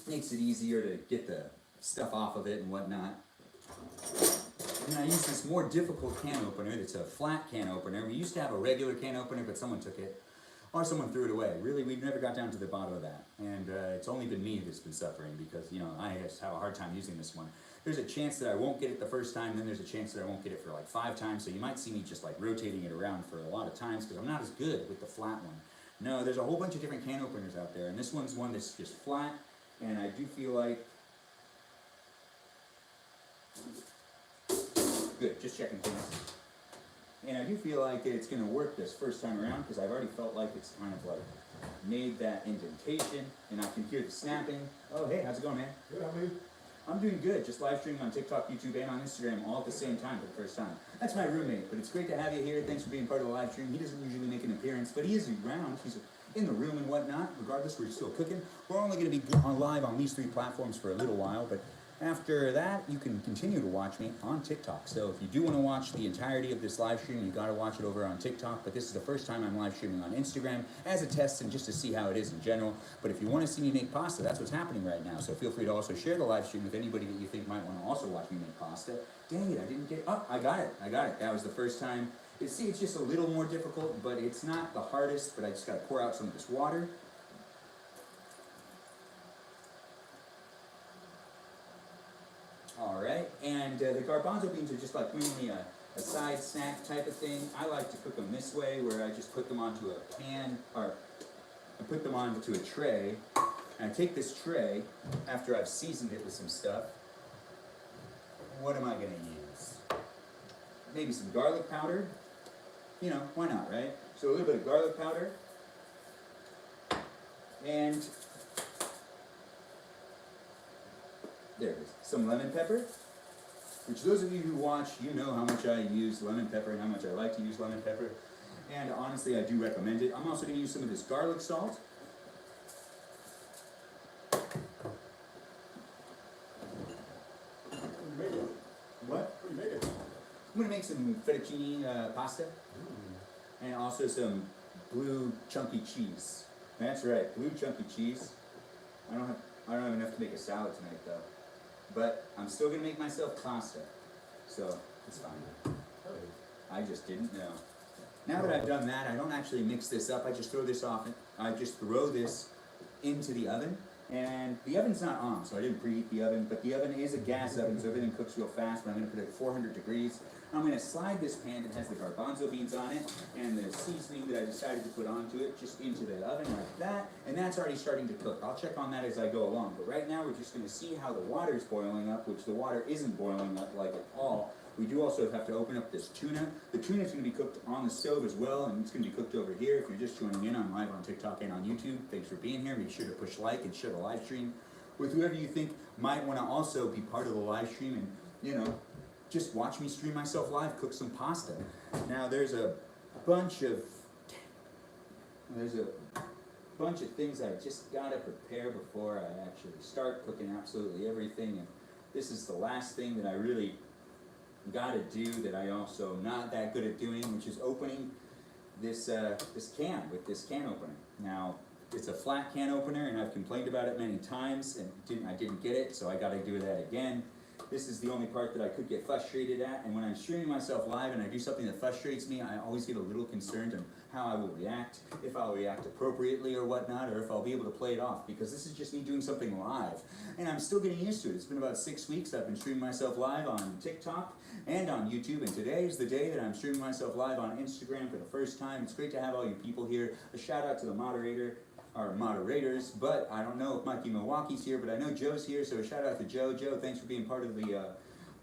Makes it easier to get the stuff off of it and whatnot. And I use this more difficult can opener. It's a flat can opener. We used to have a regular can opener, but someone took it. Or someone threw it away. Really, we've never got down to the bottom of that. And it's only been me that's been suffering because, you know, I just have a hard time using this one. There's a chance that I won't get it the first time, then there's a chance that I won't get it for like 5 times. So you might see me just like rotating it around for a lot of times because I'm not as good with the flat one. No, there's a whole bunch of different can openers out there, and this one's one that's just flat, and I do feel like, good, just checking things. And I do feel like it's going to work this first time around because I've already felt like it's kind of like made that indentation, and I can hear the snapping. Oh, hey, how's it going, man? Good, how are you? I'm doing good, just live streaming on TikTok, YouTube, and on Instagram all at the same time for the first time. That's my roommate, but it's great to have you here. Thanks for being part of the live stream. He doesn't usually make an appearance, but he is around. He's in the room and whatnot. Regardless, we're still cooking. We're only going to be on live on these 3 platforms for a little while, but after that, you can continue to watch me on TikTok. So if you do want to watch the entirety of this live stream, you got to watch it over on TikTok. But this is the first time I'm live streaming on Instagram as a test and just to see how it is in general. But if you want to see me make pasta, that's what's happening right now. So feel free to also share the live stream with anybody that you think might want to also watch me make pasta. Dang it, I didn't get, oh, I got it. That was the first time. See, it's just a little more difficult, but it's not the hardest. But I just got to pour out some of this water. Alright, and the garbanzo beans are just like mainly a side snack type of thing. I like to cook them this way, where I just put them onto a pan, or I put them onto a tray, and I take this tray, after I've seasoned it with some stuff. What am I going to use? Maybe some garlic powder. You know, why not, right? So a little bit of garlic powder, and there it is. Some lemon pepper, which those of you who watch, you know how much I use lemon pepper and how much I like to use lemon pepper. And honestly, I do recommend it. I'm also going to use some of this garlic salt. What? What do you make it? I'm going to make some fettuccine pasta. And also some blue chunky cheese. That's right, blue chunky cheese. I don't have enough to make a salad tonight though. But I'm still gonna make myself pasta. So it's fine. I just didn't know. Now that I've done that, I don't actually mix this up. I just throw this off. I just throw this into the oven. And the oven's not on, so I didn't preheat the oven. But the oven is a gas oven, so everything cooks real fast. But I'm gonna put it at 400 degrees. I'm going to slide this pan that has the garbanzo beans on it and the seasoning that I decided to put onto it just into the oven like that, and that's already starting to cook. I'll check on that as I go along, but right now we're just going to see how the water's boiling up, which the water isn't boiling up like at all. We do also have to open up this tuna. The tuna is going to be cooked on the stove as well, and it's going to be cooked over here. If you're just joining in, I'm live on TikTok and on YouTube. Thanks for being here. Make sure to push like and share the live stream with whoever you think might want to also be part of the live stream and, you know, just watch me stream myself live, cook some pasta. Now there's a bunch of things I just gotta prepare before I actually start cooking absolutely everything. And this is the last thing that I really gotta do that I also not that good at doing, which is opening this this can with this can opener. Now it's a flat can opener, and I've complained about it many times, and I didn't get it, so I gotta do that again. This is the only part that I could get frustrated at, and when I'm streaming myself live and I do something that frustrates me, I always get a little concerned on how I will react, if I'll react appropriately or whatnot, or if I'll be able to play it off, because this is just me doing something live, and I'm still getting used to it. It's been about 6 weeks I've been streaming myself live on TikTok and on YouTube, and today is the day that I'm streaming myself live on Instagram for the first time. It's great to have all you people here. A shout out to the moderator, our moderators, but I don't know if Mikey Milwaukee's here, but I know Joe's here, so a shout out to Joe. Joe, thanks for being part of the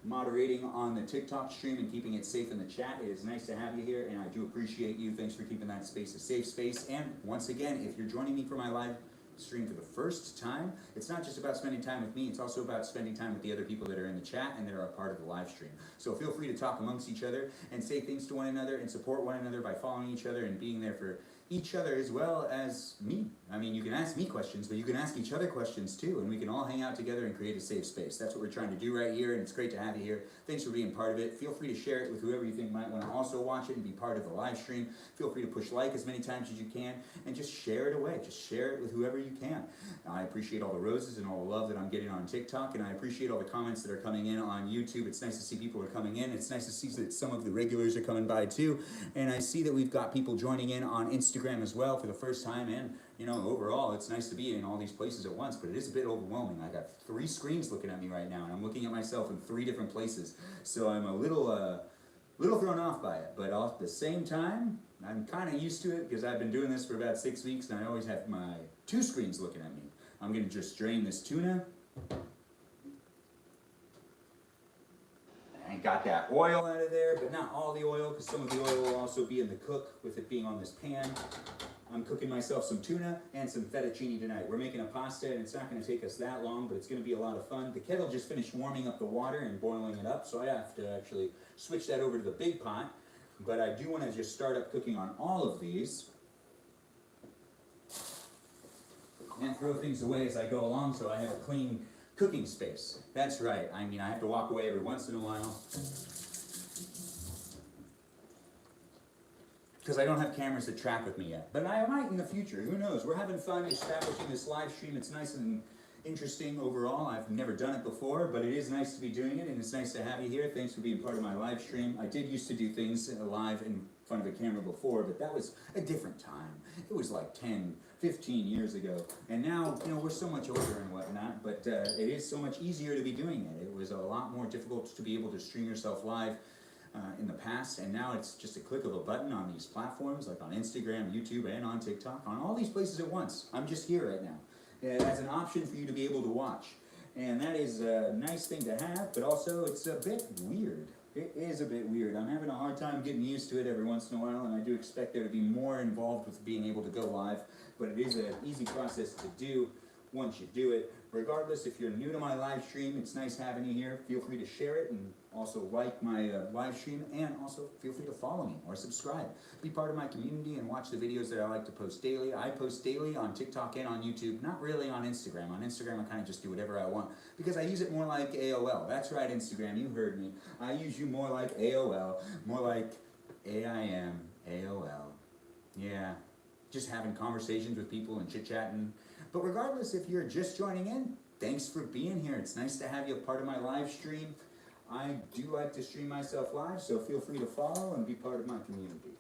moderating on the TikTok stream and keeping it safe in the chat. It is nice to have you here, and I do appreciate you. Thanks for keeping that space a safe space. And once again, if you're joining me for my live stream for the first time, it's not just about spending time with me, it's also about spending time with the other people that are in the chat and that are a part of the live stream. So feel free to talk amongst each other and say things to one another and support one another by following each other and being there for each other as well as me. I mean, you can ask me questions, but you can ask each other questions too, and we can all hang out together and create a safe space. That's what we're trying to do right here, and it's great to have you here. Thanks for being part of it. Feel free to share it with whoever you think might want to also watch it and be part of the live stream. Feel free to push like as many times as you can, and just share it away. Just share it with whoever you can. I appreciate all the roses and all the love that I'm getting on TikTok, and I appreciate all the comments that are coming in on YouTube. It's nice to see people are coming in. It's nice to see that some of the regulars are coming by too, and I see that we've got people joining in on Instagram as well for the first time, and you know, overall it's nice to be in all these places at once, but it is a bit overwhelming. I got 3 screens looking at me right now, and I'm looking at myself in 3 different places, so I'm a little thrown off by it, but at the same time I'm kind of used to it because I've been doing this for about 6 weeks, and I always have my 2 screens looking at me. I'm gonna just drain this tuna. I got that oil out of there, but not all the oil, because some of the oil will also be in the cook with it being on this pan. I'm cooking myself some tuna and some fettuccine tonight. We're making a pasta, and it's not going to take us that long, but it's going to be a lot of fun. The kettle just finished warming up the water and boiling it up, so I have to actually switch that over to the big pot. But I do want to just start up cooking on all of these and throw things away as I go along so I have a clean cooking space. That's right. I mean, I have to walk away every once in a while because I don't have cameras that track with me yet. But I might in the future. Who knows? We're having fun establishing this live stream. It's nice and interesting overall. I've never done it before, but it is nice to be doing it, and it's nice to have you here. Thanks for being part of my live stream. I did used to do things live in front of a camera before, but that was a different time. It was like 10, 15 years ago, and now, you know, we're so much older and whatnot, but it is so much easier to be doing it. It was a lot more difficult to be able to stream yourself live in the past, and now it's just a click of a button on these platforms, like on Instagram, YouTube, and on TikTok, on all these places at once. I'm just here right now as an option for you to be able to watch, and that is a nice thing to have, but also it's a bit weird. It is a bit weird. I'm having a hard time getting used to it every once in a while, and I do expect there to be more involved with being able to go live, but it is an easy process to do once you do it. Regardless, if you're new to my live stream, it's nice having you here. Feel free to share it and also like my live stream, and also feel free to follow me or subscribe. Be part of my community and watch the videos that I like to post daily. I post daily on TikTok and on YouTube, not really on Instagram. On Instagram, I kind of just do whatever I want because I use it more like AOL. That's right, Instagram, you heard me. I use you more like AOL, more like AIM, AOL. Yeah, just having conversations with people and chit-chatting. But regardless, if you're just joining in, thanks for being here. It's nice to have you a part of my live stream. I do like to stream myself live, so feel free to follow and be part of my community.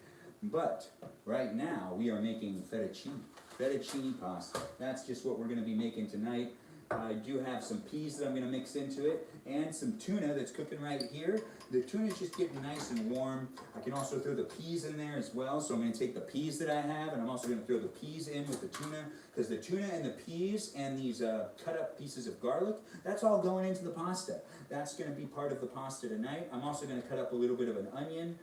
But right now, we are making fettuccine pasta. That's just what we're going to be making tonight. I do have some peas that I'm going to mix into it, and some tuna that's cooking right here. The tuna's just getting nice and warm. I can also throw the peas in there as well, so I'm going to take the peas that I have, and I'm also going to throw the peas in with the tuna, because the tuna and the peas and these cut up pieces of garlic, that's all going into the pasta. That's going to be part of the pasta tonight. I'm also going to cut up a little bit of an onion.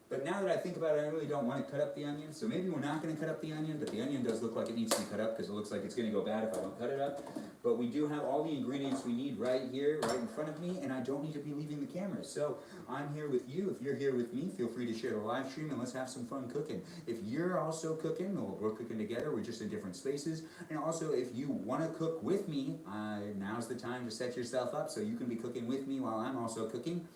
But now that I think about it, I really don't want to cut up the onion, so maybe we're not going to cut up the onion, but the onion does look like it needs to be cut up because it looks like it's going to go bad if I don't cut it up. But we do have all the ingredients we need right here, right in front of me, and I don't need to be leaving the camera. So I'm here with you. If you're here with me, feel free to share the live stream and let's have some fun cooking. If you're also cooking, or we're cooking together, we're just in different spaces. And also, if you want to cook with me, now's the time to set yourself up so you can be cooking with me while I'm also cooking.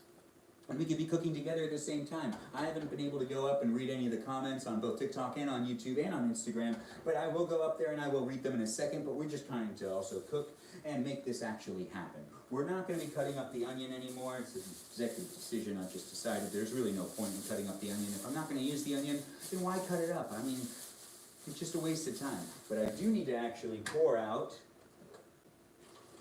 And we could be cooking together at the same time. I haven't been able to go up and read any of the comments on both TikTok and on YouTube and on Instagram, but I will go up there and I will read them in a second, but we're just trying to also cook and make this actually happen. We're not going to be cutting up the onion anymore. It's an executive decision. I've just decided there's really no point in cutting up the onion. If I'm not going to use the onion, then why cut it up? I mean, it's just a waste of time. But I do need to actually pour out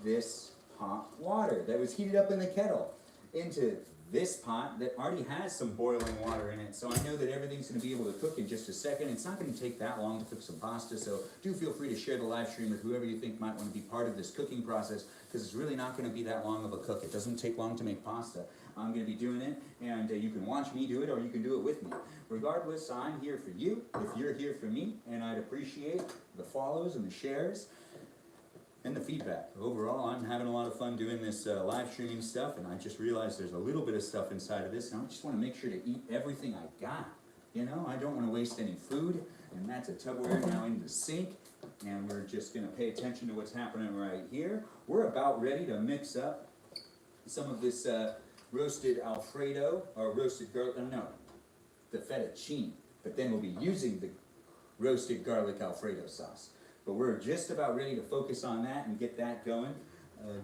this hot water that was heated up in the kettle into this pot that already has some boiling water in it, so I know that everything's going to be able to cook in just a second. It's not going to take that long to cook some pasta, so do feel free to share the live stream with whoever you think might want to be part of this cooking process, because it's really not going to be that long of a cook. It doesn't take long to make pasta. I'm going to be doing it, and you can watch me do it, or you can do it with me. Regardless, I'm here for you if you're here for me, and I'd appreciate the follows and the shares and the feedback. Overall, I'm having a lot of fun doing this live streaming stuff, and I just realized there's a little bit of stuff inside of this, and I just want to make sure to eat everything I got. You know, I don't want to waste any food, and that's a Tupperware now in the sink, and we're just going to pay attention to what's happening right here. We're about ready to mix up some of this roasted Alfredo, or roasted garlic, no, the fettuccine, but then we'll be using the roasted garlic Alfredo sauce. But we're just about ready to focus on that and get that going.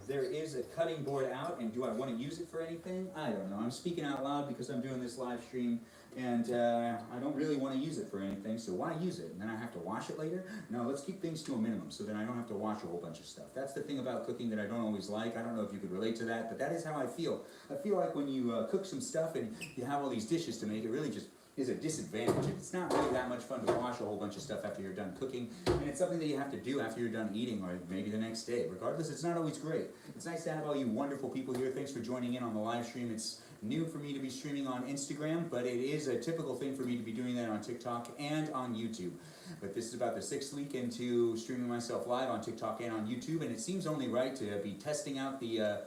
There is a cutting board out, and do I want to use it for anything? I don't know. I'm speaking out loud because I'm doing this live stream, and I don't really want to use it for anything, so why use it? And then I have to wash it later? No, let's keep things to a minimum so then I don't have to wash a whole bunch of stuff. That's the thing about cooking that I don't always like. I don't know if you could relate to that, but that is how I feel. I feel like when you cook some stuff and you have all these dishes to make, it really just is a disadvantage. It's not really that much fun to wash a whole bunch of stuff after you're done cooking, and it's something that you have to do after you're done eating, or maybe the next day. Regardless, it's not always great. It's nice to have all you wonderful people here. Thanks for joining in on the live stream. It's new for me to be streaming on Instagram, but it is a typical thing for me to be doing that on TikTok and on YouTube. But this is about the 6th week into streaming myself live on TikTok and on YouTube, and it seems only right to be testing out the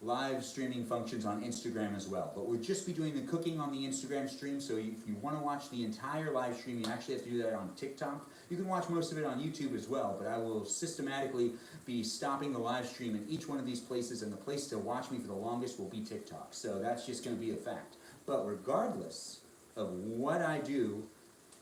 live streaming functions on Instagram as well. But we'll just be doing the cooking on the Instagram stream, so if you want to watch the entire live stream, you actually have to do that on TikTok. You can watch most of it on YouTube as well, but I will systematically be stopping the live stream in each one of these places, and the place to watch me for the longest will be TikTok. So that's just going to be a fact. But regardless of what I do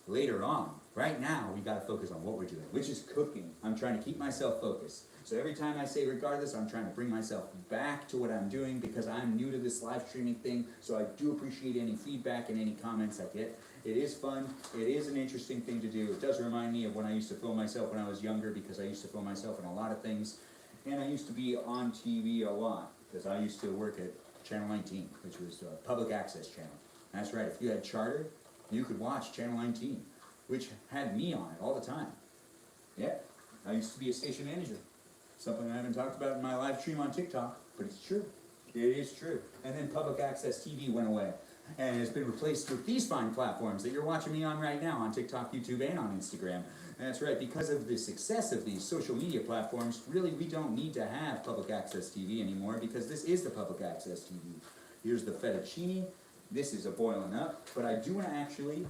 later on, right now we got to focus on what we're doing, which is cooking. I'm trying to keep myself focused. So every time I say regardless, I'm trying to bring myself back to what I'm doing, because I'm new to this live streaming thing, so I do appreciate any feedback and any comments I get. It is fun. It is an interesting thing to do. It does remind me of when I used to film myself when I was younger, because I used to film myself in a lot of things, and I used to be on TV a lot, because I used to work at Channel 19, which was a public access channel. That's right, if you had Charter, you could watch Channel 19, which had me on it all the time. Yeah, I used to be a station manager. Something I haven't talked about in my live stream on TikTok, but it's true. It is true. And then public access TV went away, and it's been replaced with these fine platforms that you're watching me on right now on TikTok, YouTube, and on Instagram. And that's right, because of the success of these social media platforms, really we don't need to have public access TV anymore, because this is the public access TV. Here's the fettuccine. This is a boiling up, but I do want to actually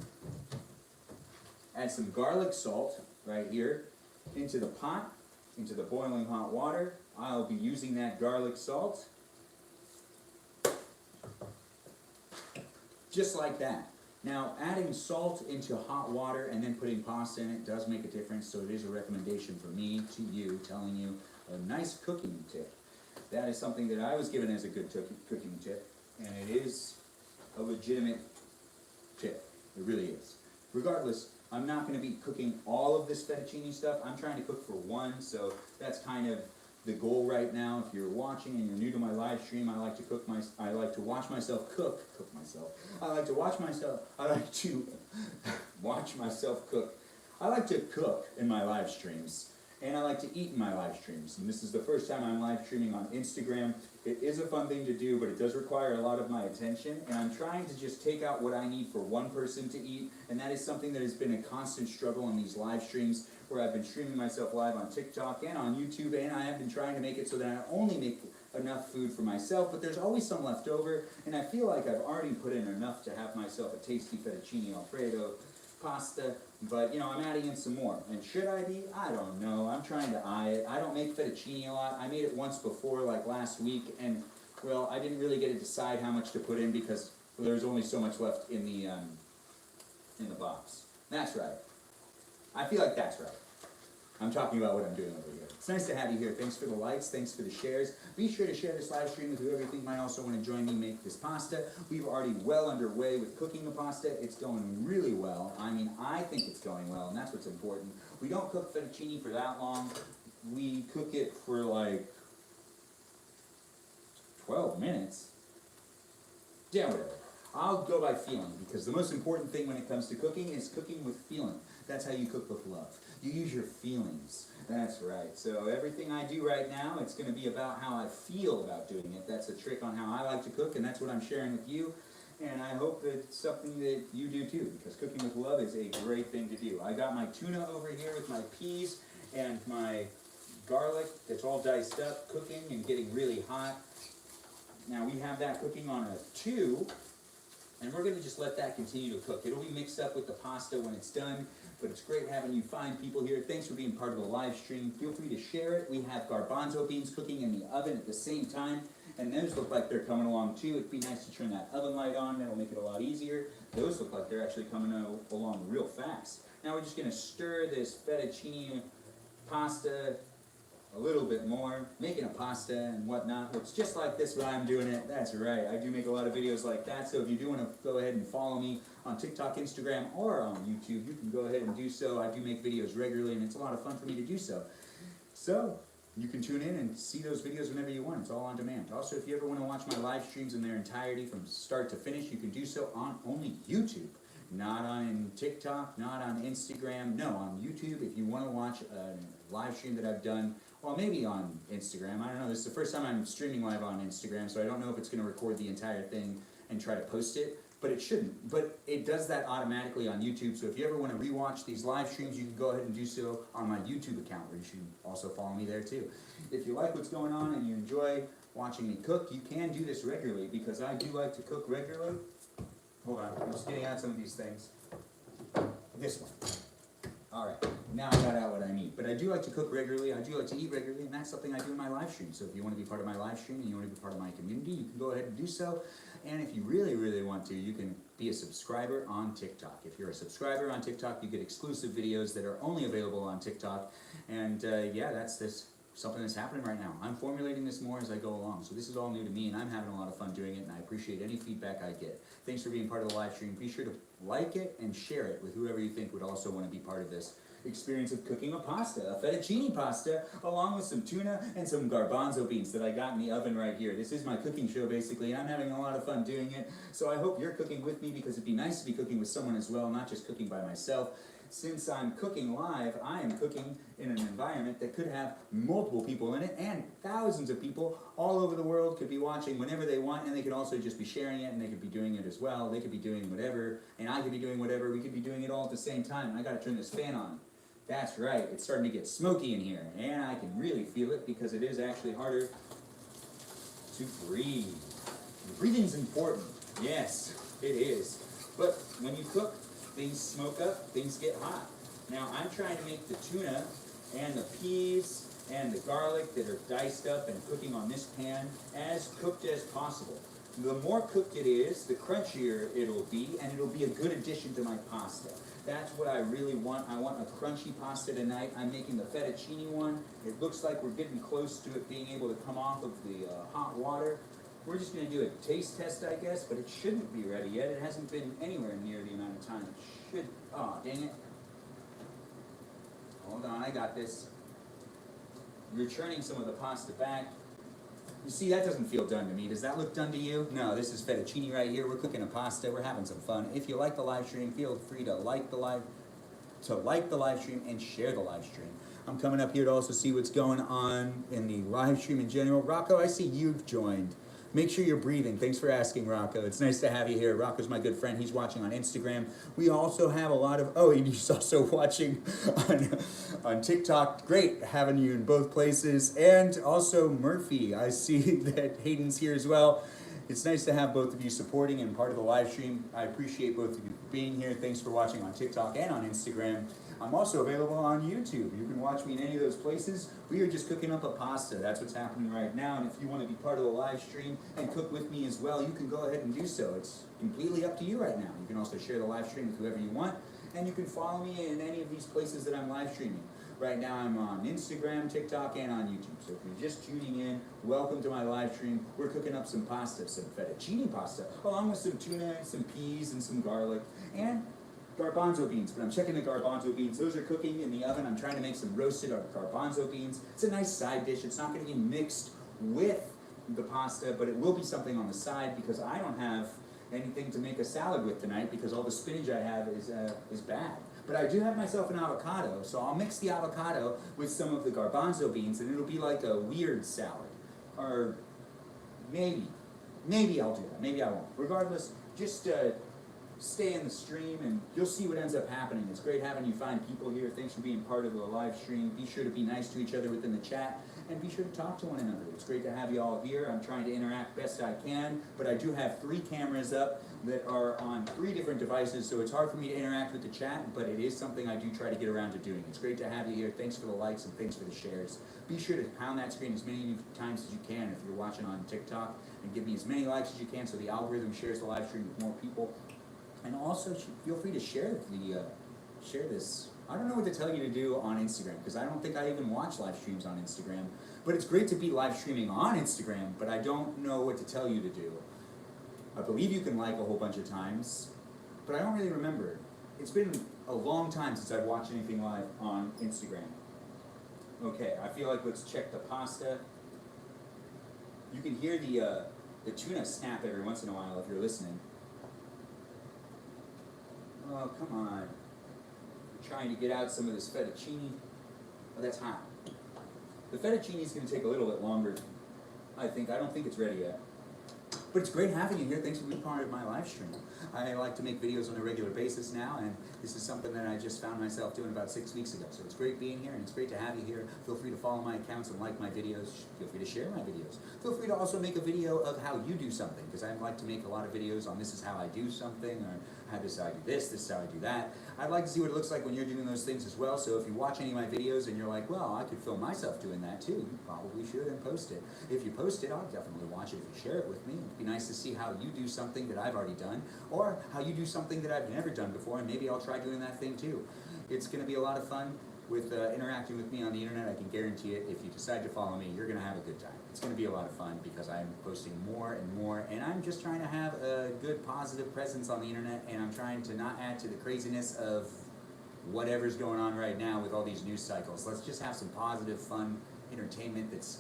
add some garlic salt right here into the pot, into the boiling hot water. I'll be using that garlic salt. Just like that. Now, adding salt into hot water and then putting pasta in it does make a difference, so it is a recommendation from me to you, telling you a nice cooking tip. That is something that I was given as a good cooking tip, and it is a legitimate tip. It really is. Regardless, I'm not going to be cooking all of this fettuccine stuff. I'm trying to cook for one, so that's kind of the goal right now. If you're watching and you're new to my live stream, I like to watch myself cook. I like to watch myself cook. I like to cook in my live streams, and I like to eat in my live streams. And this is the first time I'm live streaming on Instagram. It is a fun thing to do, but it does require a lot of my attention, and I'm trying to just take out what I need for one person to eat, and that is something that has been a constant struggle in these live streams, where I've been streaming myself live on TikTok and on YouTube, and I have been trying to make it so that I only make enough food for myself, but there's always some left over, and I feel like I've already put in enough to have myself a tasty fettuccine Alfredo pasta, but you know, I'm adding in some more. And should I be? I don't know. I'm trying to eye it. I don't make fettuccine a lot. I made it once before, like last week, and well, I didn't really get to decide how much to put in, because there's only so much left in the box. That's right. I feel like that's right. I'm talking about what I'm doing over here. It's nice to have you here. Thanks for the likes. Thanks for the shares. Be sure to share this live stream with whoever you think might also want to join me make this pasta. We're already well underway with cooking the pasta. It's going really well. I mean, I think it's going well, and that's what's important. We don't cook fettuccine for that long. We cook it for like 12 minutes. Yeah, whatever. I'll go by feeling, because the most important thing when it comes to cooking is cooking with feeling. That's how you cook with love. You use your feelings. That's right. So everything I do right now, it's going to be about how I feel about doing it. That's a trick on how I like to cook, and that's what I'm sharing with you. And I hope that it's something that you do too, because cooking with love is a great thing to do. I got my tuna over here with my peas and my garlic that's all diced up, cooking and getting really hot. Now we have that cooking on a 2, and we're going to just let that continue to cook. It'll be mixed up with the pasta when it's done, but it's great having you fine people here. Thanks for being part of the live stream. Feel free to share it. We have garbanzo beans cooking in the oven at the same time, and those look like they're coming along too. It'd be nice to turn that oven light on. That'll make it a lot easier. Those look like they're actually coming along real fast. Now we're just going to stir this fettuccine pasta a little bit more, making a pasta and whatnot. Looks just like this when I'm doing it. That's right, I do make a lot of videos like that, so if you do want to go ahead and follow me on TikTok, Instagram, or on YouTube, you can go ahead and do so. I do make videos regularly, and it's a lot of fun for me to do so. So, you can tune in and see those videos whenever you want. It's all on demand. Also, if you ever want to watch my live streams in their entirety from start to finish, you can do so on only YouTube. Not on TikTok, not on Instagram, no, on YouTube. If you want to watch a live stream that I've done, well, maybe on Instagram. I don't know. This is the first time I'm streaming live on Instagram, so I don't know if it's going to record the entire thing and try to post it, but it shouldn't. But it does that automatically on YouTube, so if you ever want to rewatch these live streams, you can go ahead and do so on my YouTube account, where you should also follow me there too. If you like what's going on and you enjoy watching me cook, you can do this regularly, because I do like to cook regularly. Hold on, I'm just getting out some of these things. This one. Alright, now I got out what I need. But I do like to cook regularly, I do like to eat regularly, and that's something I do in my live stream. So if you want to be part of my live stream and you want to be part of my community, you can go ahead and do so. And if you really, really want to, you can be a subscriber on TikTok. If you're a subscriber on TikTok, you get exclusive videos that are only available on TikTok. And yeah, that's something that's happening right now. I'm formulating this more as I go along. So this is all new to me, and I'm having a lot of fun doing it, and I appreciate any feedback I get. Thanks for being part of the live stream. Be sure to like it and share it with whoever you think would also want to be part of this experience of cooking a pasta, a fettuccine pasta, along with some tuna and some garbanzo beans that I got in the oven right here. This is my cooking show, basically, and I'm having a lot of fun doing it. So I hope you're cooking with me, because it'd be nice to be cooking with someone as well, not just cooking by myself. Since I'm cooking live, I am cooking in an environment that could have multiple people in it, and thousands of people all over the world could be watching whenever they want, and they could also just be sharing it, and they could be doing it as well. They could be doing whatever, and I could be doing whatever. We could be doing it all at the same time. I gotta turn this fan on. That's right, it's starting to get smoky in here, and I can really feel it, because it is actually harder to breathe. Breathing's important. Yes, it is. But when you cook, things smoke up, things get hot. Now I'm trying to make the tuna and the peas and the garlic that are diced up and cooking on this pan as cooked as possible. The more cooked it is, the crunchier it'll be, and it'll be a good addition to my pasta. That's what I really want. I want a crunchy pasta tonight. I'm making the fettuccine one. It looks like we're getting close to it being able to come off of the hot water. We're just going to do a taste test, I guess, but it shouldn't be ready yet. It hasn't been anywhere near the amount of time it should. Oh, dang it. Hold on, I got this. We're churning some of the pasta back. You see, that doesn't feel done to me. Does that look done to you? No, this is fettuccine right here. We're cooking a pasta. We're having some fun. If you like the live stream, feel free to like the live stream and share the live stream. I'm coming up here to also see what's going on in the live stream in general. Rocco, I see you've joined. Make sure you're breathing. Thanks for asking, Rocco. It's nice to have you here. Rocco's my good friend. He's watching on Instagram. We also have a lot of, oh, and he's also watching on TikTok. Great having you in both places. And also Murphy. I see that Hayden's here as well. It's nice to have both of you supporting and part of the live stream. I appreciate both of you being here. Thanks for watching on TikTok and on Instagram. I'm also available on YouTube. You can watch me in any of those places. We are just cooking up a pasta. That's what's happening right now. And if you want to be part of the live stream and cook with me as well, you can go ahead and do so. It's completely up to you right now. You can also share the live stream with whoever you want. And you can follow me in any of these places that I'm live streaming. Right now I'm on Instagram, TikTok, and on YouTube. So if you're just tuning in, welcome to my live stream. We're cooking up some pasta, some fettuccine pasta, along with some tuna, some peas, and some garlic, and garbanzo beans. But I'm checking the garbanzo beans. Those are cooking in the oven. I'm trying to make some roasted garbanzo beans. It's a nice side dish. It's not going to be mixed with the pasta, but it will be something on the side, because I don't have anything to make a salad with tonight because all the spinach I have is bad. But I do have myself an avocado, so I'll mix the avocado with some of the garbanzo beans, and it'll be like a weird salad. Or maybe I'll do that, maybe I won't. Regardless, just stay in the stream and you'll see what ends up happening. It's great having you find people here. Thanks for being part of the live stream. Be sure to be nice to each other within the chat and be sure to talk to one another. It's great to have you all here. I'm trying to interact best I can, but I do have 3 cameras up that are on 3 different devices, so it's hard for me to interact with the chat, but it is something I do try to get around to doing. It's great to have you here. Thanks for the likes and thanks for the shares. Be sure to pound that screen as many times as you can if you're watching on TikTok, and give me as many likes as you can so the algorithm shares the live stream with more people. And also, feel free to share this. I don't know what to tell you to do on Instagram, because I don't think I even watch live streams on Instagram. But it's great to be live streaming on Instagram, but I don't know what to tell you to do. I believe you can like a whole bunch of times, but I don't really remember. It's been a long time since I've watched anything live on Instagram. Okay, I feel like let's check the pasta. You can hear the tuna snap every once in a while if you're listening. Oh, come on. I'm trying to get out some of this fettuccine. Oh, that's hot. The fettuccine is going to take a little bit longer, I think. I don't think it's ready yet. But it's great having you here. Thanks for being part of my live stream. I like to make videos on a regular basis now, and this is something that I just found myself doing about 6 weeks ago. So it's great being here, and it's great to have you here. Feel free to follow my accounts and like my videos. Feel free to share my videos. Feel free to also make a video of how you do something, because I like to make a lot of videos on this is how I do something, or how this is how I do this is how I do that. I'd like to see what it looks like when you're doing those things as well. So if you watch any of my videos and you're like, well, I could film myself doing that too, you probably should and post it. If you post it, I'll definitely watch it. If you share it with me, it'd be nice to see how you do something that I've already done, or how you do something that I've never done before, and maybe I'll try doing that thing too. It's going to be a lot of fun with interacting with me on the internet. I can guarantee it. If you decide to follow me, you're going to have a good time. It's going to be a lot of fun because I'm posting more and more, and I'm just trying to have a good positive presence on the internet, and I'm trying to not add to the craziness of whatever's going on right now with all these news cycles. Let's just have some positive, fun entertainment that's,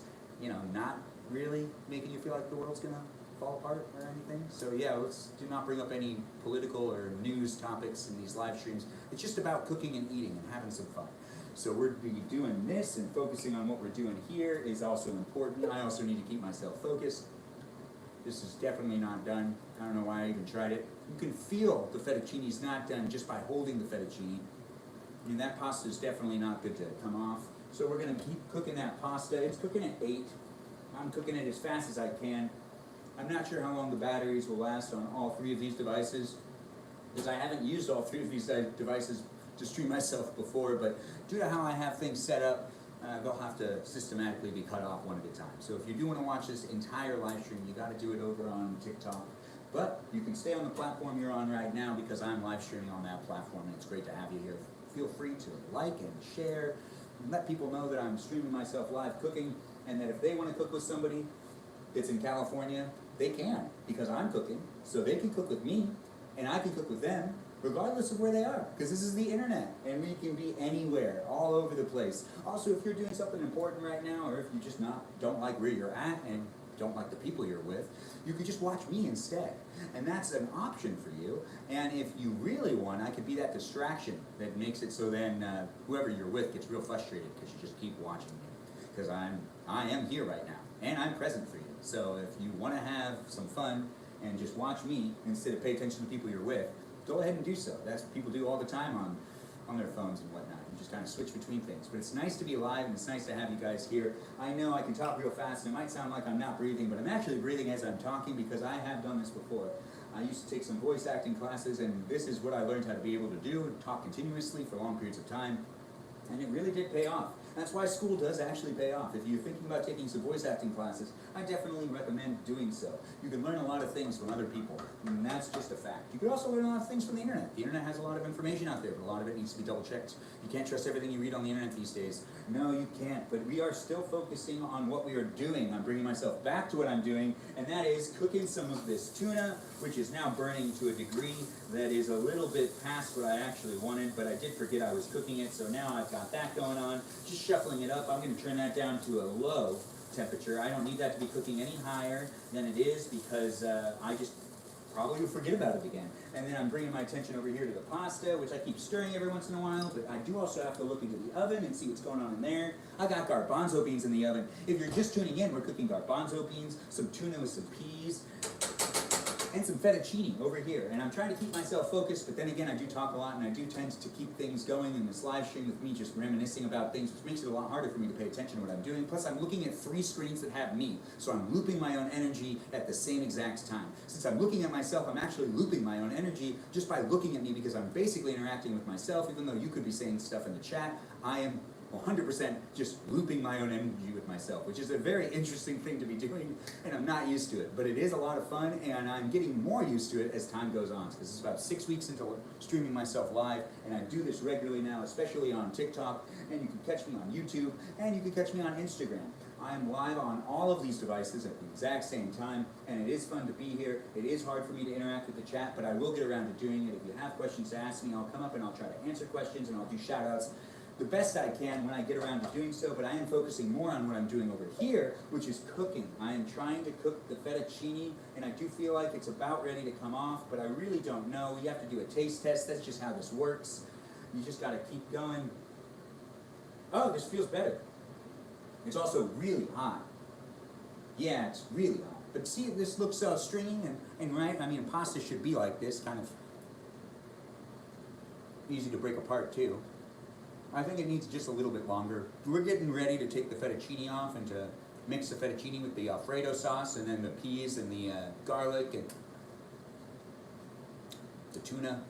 not really making you feel like the world's gonna fall apart or anything. So yeah, let's do not bring up any political or news topics in these live streams. It's just about cooking and eating and having some fun. So we're doing this, and focusing on what we're doing here is also important. I also need to keep myself focused. This is definitely not done. I don't know why I even tried it. You can feel the fettuccine's not done just by holding the fettuccine. I mean, that pasta is definitely not good to come off. So we're going to keep cooking that pasta. It's cooking at 8. I'm cooking it as fast as I can. I'm not sure how long the batteries will last on all 3 of these devices, because I haven't used all 3 of these devices to stream myself before, but due to how I have things set up, they'll have to systematically be cut off one at a time. So if you do want to watch this entire live stream, you got to do it over on TikTok. But you can stay on the platform you're on right now, because I'm live streaming on that platform, and it's great to have you here. Feel free to like and share, and let people know that I'm streaming myself live cooking, and that if they want to cook with somebody that's in California, they can, because I'm cooking, so they can cook with me, and I can cook with them, regardless of where they are, because this is the internet, and we can be anywhere, all over the place. Also, if you're doing something important right now, or if you just don't like where you're at, and don't like the people you're with, you could just watch me instead. And that's an option for you. And if you really want, I could be that distraction that makes it so then whoever you're with gets real frustrated because you just keep watching me. Because I am here right now, and I'm present for you. So if you want to have some fun and just watch me instead of pay attention to the people you're with, go ahead and do so. That's what people do all the time on their phones and whatnot. You just kind of switch between things. But it's nice to be live, and it's nice to have you guys here. I know I can talk real fast, and it might sound like I'm not breathing, but I'm actually breathing as I'm talking, because I have done this before. I used to take some voice acting classes, and this is what I learned how to be able to do, and talk continuously for long periods of time. And it really did pay off. That's why school does actually pay off. If you're thinking about taking some voice acting classes, I definitely recommend doing so. You can learn a lot of things from other people, and that's just a fact. You can also learn a lot of things from the internet. The internet has a lot of information out there, but a lot of it needs to be double checked. You can't trust everything you read on the internet these days. No, you can't, but we are still focusing on what we are doing. I'm bringing myself back to what I'm doing, and that is cooking some of this tuna, which is now burning to a degree that is a little bit past what I actually wanted, but I did forget I was cooking it, so now I've got that going on. Just shuffling it up. I'm going to turn that down to a low temperature. I don't need that to be cooking any higher than it is, because I just probably will forget about it again. And then I'm bringing my attention over here to the pasta, which I keep stirring every once in a while, but I do also have to look into the oven and see what's going on in there. I got garbanzo beans in the oven. If you're just tuning in, we're cooking garbanzo beans, some tuna with some peas, and some fettuccine over here. And I'm trying to keep myself focused, but then again, I do talk a lot, and I do tend to keep things going in this live stream with me just reminiscing about things, which makes it a lot harder for me to pay attention to what I'm doing. Plus, I'm looking at 3 screens that have me, so I'm looping my own energy at the same exact time. Since I'm looking at myself, I'm actually looping my own energy just by looking at me, because I'm basically interacting with myself. Even though you could be saying stuff in the chat, I am 100% just looping my own energy with myself, which is a very interesting thing to be doing, and I'm not used to it. But it is a lot of fun, and I'm getting more used to it as time goes on, because it's about 6 weeks into streaming myself live, and I do this regularly now, especially on TikTok, and you can catch me on YouTube, and you can catch me on Instagram. I'm live on all of these devices at the exact same time, and it is fun to be here. It is hard for me to interact with the chat, but I will get around to doing it. If you have questions to ask me, I'll come up and I'll try to answer questions, and I'll do shout-outs the best I can when I get around to doing so, but I am focusing more on what I'm doing over here, which is cooking. I am trying to cook the fettuccine, and I do feel like it's about ready to come off, but I really don't know. You have to do a taste test. That's just how this works. You just got to keep going. Oh, this feels better. It's also really hot. Yeah, it's really hot. But see, this looks stringy, and right, I mean, pasta should be like this, kind of easy to break apart too. I think it needs just a little bit longer. We're getting ready to take the fettuccine off and to mix the fettuccine with the Alfredo sauce, and then the peas and the garlic and the tuna.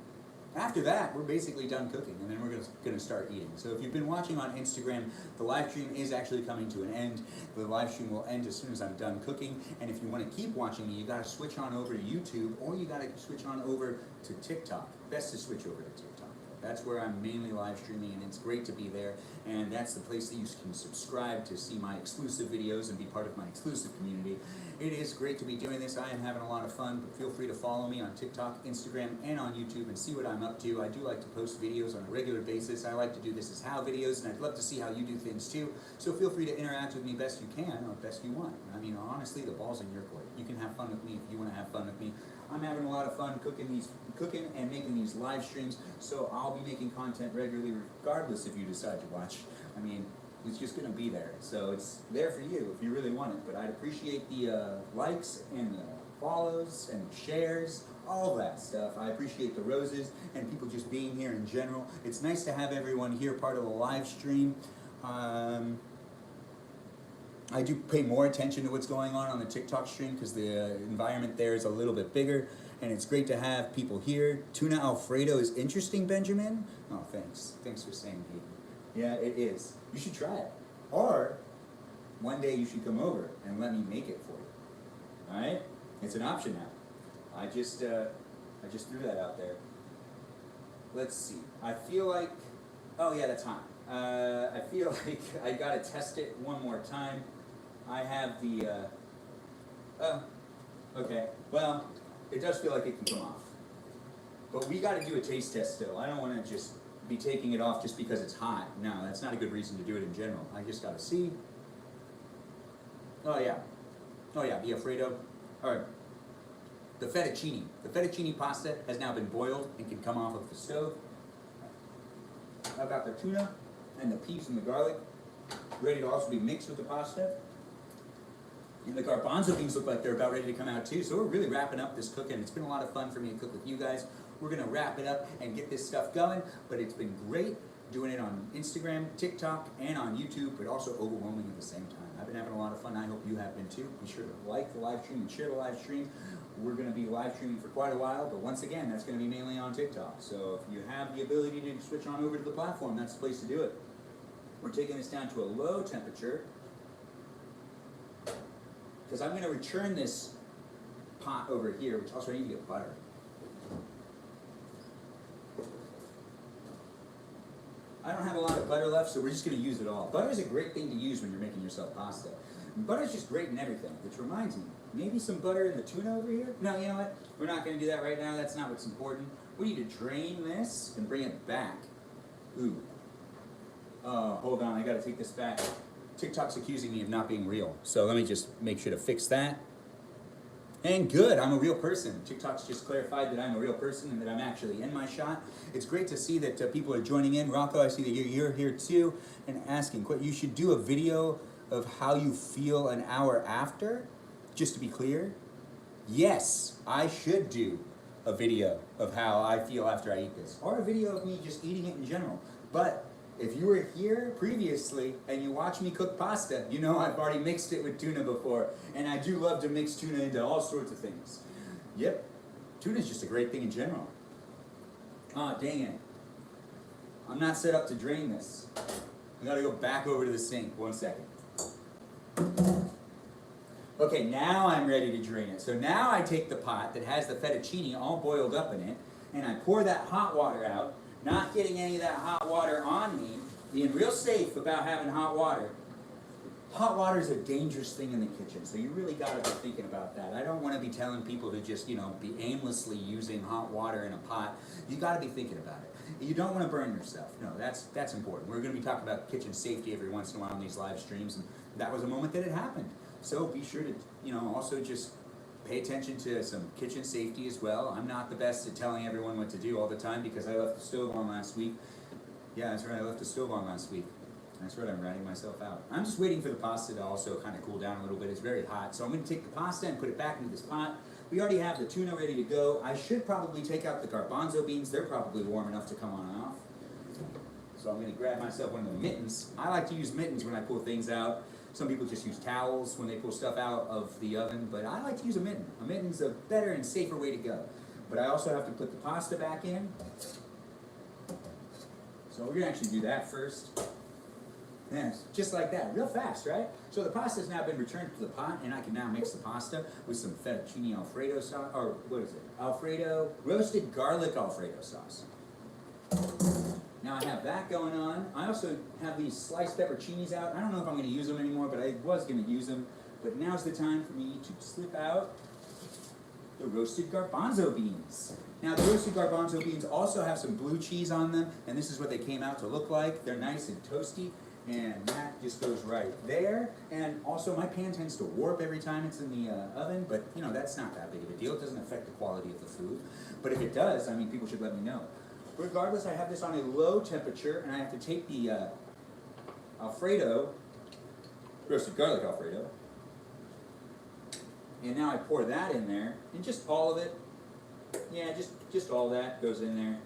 After that, we're basically done cooking, and then we're gonna start eating. So if you've been watching on Instagram, the live stream is actually coming to an end. The live stream will end as soon as I'm done cooking, and if you want to keep watching me, you gotta switch on over to YouTube, or you gotta switch on over to TikTok. Best to switch over to TikTok. That's where I'm mainly live streaming, and it's great to be there. And that's the place that you can subscribe to see my exclusive videos and be part of my exclusive community. It is great to be doing this. I am having a lot of fun, but feel free to follow me on TikTok, Instagram, and on YouTube and see what I'm up to. I do like to post videos on a regular basis. I like to do this as how videos, and I'd love to see how you do things too. So feel free to interact with me best you can or best you want. I mean, honestly, the ball's in your court. You can have fun with me if you want to have fun with me. I'm having a lot of fun cooking and making these live streams, so I'll be making content regularly regardless if you decide to watch. I mean, it's just going to be there, so it's there for you if you really want it. But I'd appreciate the likes and the follows and the shares, all that stuff. I appreciate the roses and people just being here in general. It's nice to have everyone here part of the live stream. I do pay more attention to what's going on the TikTok stream because the environment there is a little bit bigger, and it's great to have people here. Tuna Alfredo is interesting, Benjamin. Oh, thanks. Thanks for saying, Pete. Yeah, it is. You should try it. Or one day you should come over and let me make it for you. All right? It's an option now. I just threw that out there. Let's see. I feel like, oh yeah, that's hot. I feel like I gotta test it one more time. I have the, oh, okay. Well, it does feel like it can come off. But we gotta do a taste test still. I don't wanna just be taking it off just because it's hot. No, that's not a good reason to do it in general. I just gotta see. Oh yeah. Oh yeah, the Alfredo. Alright. The fettuccine. The fettuccine pasta has now been boiled and can come off of the stove. I've got the tuna and the peas and the garlic ready to also be mixed with the pasta. And the garbanzo beans look like they're about ready to come out too. So we're really wrapping up this cooking. It's been a lot of fun for me to cook with you guys. We're gonna wrap it up and get this stuff going, but it's been great doing it on Instagram, TikTok, and on YouTube, but also overwhelming at the same time. I've been having a lot of fun. I hope you have been too. Be sure to like the live stream and share the live stream. We're going to be live streaming for quite a while, but once again, that's going to be mainly on TikTok. So if you have the ability to switch on over to the platform, that's the place to do it. We're taking this down to a low temperature because I'm going to return this pot over here, which also I need to get butter. I don't have a lot of butter left, so we're just going to use it all. Butter is a great thing to use when you're making yourself pasta. Butter is just great in everything, which reminds me, maybe some butter in the tuna over here? No, you know what? We're not going to do that right now. That's not what's important. We need to drain this and bring it back. Ooh. Hold on. I got to take this back. TikTok's accusing me of not being real. So let me just make sure to fix that. And good, I'm a real person. TikTok's just clarified that I'm a real person and that I'm actually in my shot. It's great to see that people are joining in. Rocco, I see that you're here too and asking. You should do a video of how you feel an hour after, just to be clear. Yes, I should do a video of how I feel after I eat this, or a video of me just eating it in general. But if you were here previously and you watch me cook pasta, you know I've already mixed it with tuna before, and I do love to mix tuna into all sorts of things. Yep, tuna's just a great thing in general. Ah, dang it. I'm not set up to drain this. I gotta go back over to the sink, 1 second. Okay, now I'm ready to drain it. So now I take the pot that has the fettuccine all boiled up in it, and I pour that hot water out, not getting any of that hot water on me, being real safe about having hot water. Hot water is a dangerous thing in the kitchen, so you really gotta be thinking about that. I don't wanna be telling people to just, be aimlessly using hot water in a pot. You gotta be thinking about it. You don't wanna burn yourself. No, that's important. We're gonna be talking about kitchen safety every once in a while on these live streams, and that was a moment that it happened. So be sure to, also just pay attention to some kitchen safety as well. I'm not the best at telling everyone what to do all the time because I left the stove on last week. Yeah, that's right, I left the stove on last week. That's right, I'm ratting myself out. I'm just waiting for the pasta to also kind of cool down a little bit. It's very hot. So I'm going to take the pasta and put it back into this pot. We already have the tuna ready to go. I should probably take out the garbanzo beans. They're probably warm enough to come on and off. So I'm going to grab myself one of the mittens. I like to use mittens when I pull things out. Some people just use towels when they pull stuff out of the oven, but I like to use a mitten. A mitten's a better and safer way to go. But I also have to put the pasta back in. So we're going to actually do that first. Yes, just like that, real fast, right? So the pasta has now been returned to the pot, and I can now mix the pasta with some fettuccine alfredo sauce, or what is it? Roasted garlic alfredo sauce. Now I have that going on. I also have these sliced pepperoncinis out. I don't know if I'm going to use them anymore, but I was going to use them. But now's the time for me to slip out the roasted garbanzo beans. Now the roasted garbanzo beans also have some blue cheese on them, and this is what they came out to look like. They're nice and toasty, and that just goes right there. And also my pan tends to warp every time it's in the oven, but that's not that big of a deal. It doesn't affect the quality of the food. But if it does, people should let me know. Regardless, I have this on a low temperature, and I have to take the Alfredo, roasted garlic Alfredo, and now I pour that in there, and just all of it. Yeah, just all that goes in there.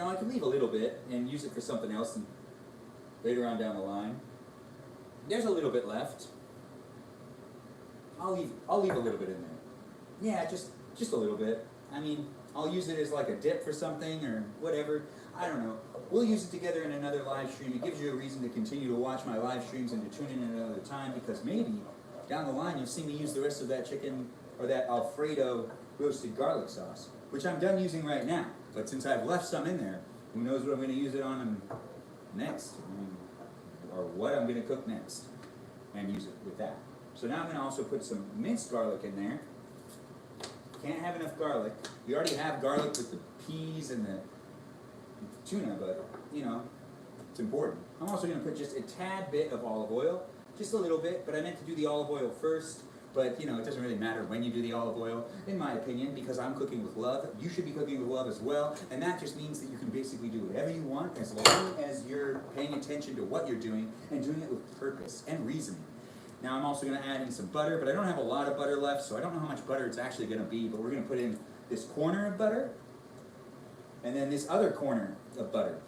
I can leave a little bit and use it for something else and later on down the line. There's a little bit left. I'll leave a little bit in there. Yeah, just a little bit. I'll use it as like a dip for something or whatever. I don't know. We'll use it together in another live stream. It gives you a reason to continue to watch my live streams and to tune in at another time, because maybe down the line you'll see me use the rest of that chicken or that Alfredo roasted garlic sauce, which I'm done using right now. But since I've left some in there, who knows what I'm going to use it on next, or what I'm going to cook next, and use it with that. So now I'm going to also put some minced garlic in there. Can't have enough garlic. We already have garlic with the peas and the tuna, but it's important. I'm also going to put just a tad bit of olive oil, just a little bit, but I meant to do the olive oil first. But it doesn't really matter when you do the olive oil, in my opinion, because I'm cooking with love. You should be cooking with love as well, and that just means that you can basically do whatever you want as long as you're paying attention to what you're doing and doing it with purpose and reasoning. Now I'm also going to add in some butter, but I don't have a lot of butter left, so I don't know how much butter it's actually going to be, but we're going to put in this corner of butter, and then this other corner of butter.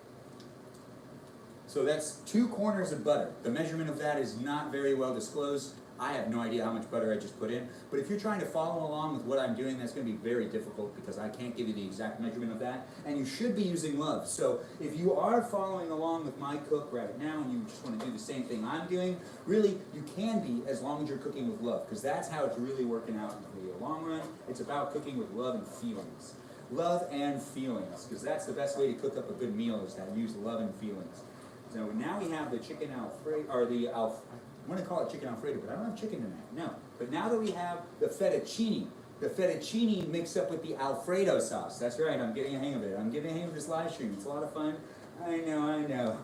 So that's 2 corners of butter. The measurement of that is not very well disclosed. I have no idea how much butter I just put in, but if you're trying to follow along with what I'm doing, that's going to be very difficult because I can't give you the exact measurement of that, and you should be using love. So if you are following along with my cook right now and you just want to do the same thing I'm doing, really, you can be as long as you're cooking with love, because that's how it's really working out in the long run. It's about cooking with love and feelings. Love and feelings, because that's the best way to cook up a good meal, is that use love and feelings. So now we have the chicken Alfredo, or I want to call it chicken Alfredo, but I don't have chicken tonight, no. But now that we have the fettuccine mixed up with the Alfredo sauce. That's right, I'm getting a hang of it. I'm getting a hang of this live stream. It's a lot of fun. I know.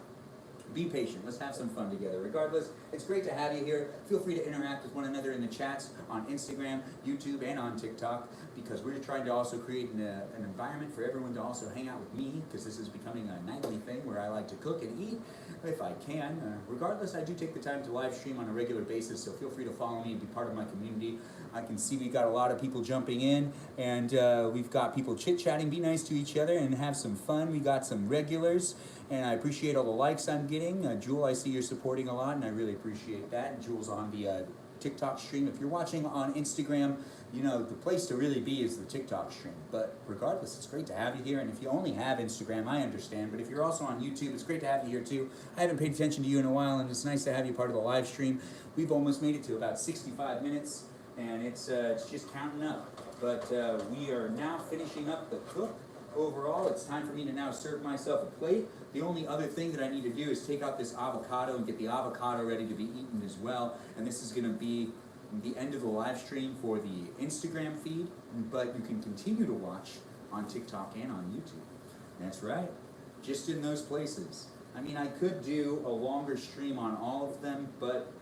Be patient. Let's have some fun together. Regardless, It's great to have you here. Feel free to interact with one another in the chats on Instagram, YouTube, and on TikTok, because we're trying to also create an environment for everyone to also hang out with me, because this is becoming a nightly thing where I like to cook and eat if I can. Regardless, I do take the time to live stream on a regular basis, so feel free to follow me and be part of my community. I can see we've got a lot of people jumping in, and we've got people chit-chatting. Be nice to each other and have some fun. We got some regulars, and I appreciate all the likes I'm getting. Jewel, I see you're supporting a lot, and I really appreciate that. Jewel's on the TikTok stream. If you're watching on Instagram, you know, the place to really be is the TikTok stream. But regardless, it's great to have you here. And if you only have Instagram, I understand. But if you're also on YouTube, it's great to have you here too. I haven't paid attention to you in a while, and it's nice to have you part of the live stream. We've almost made it to about 65 minutes, and it's just counting up. But we are now finishing up the cook. Overall, it's time for me to now serve myself a plate. The only other thing that I need to do is take out this avocado and get the avocado ready to be eaten as well. And this is going to be the end of the live stream for the Instagram feed, but you can continue to watch on TikTok and on YouTube. That's right, just in those places. I mean, I could do a longer stream on all of them, but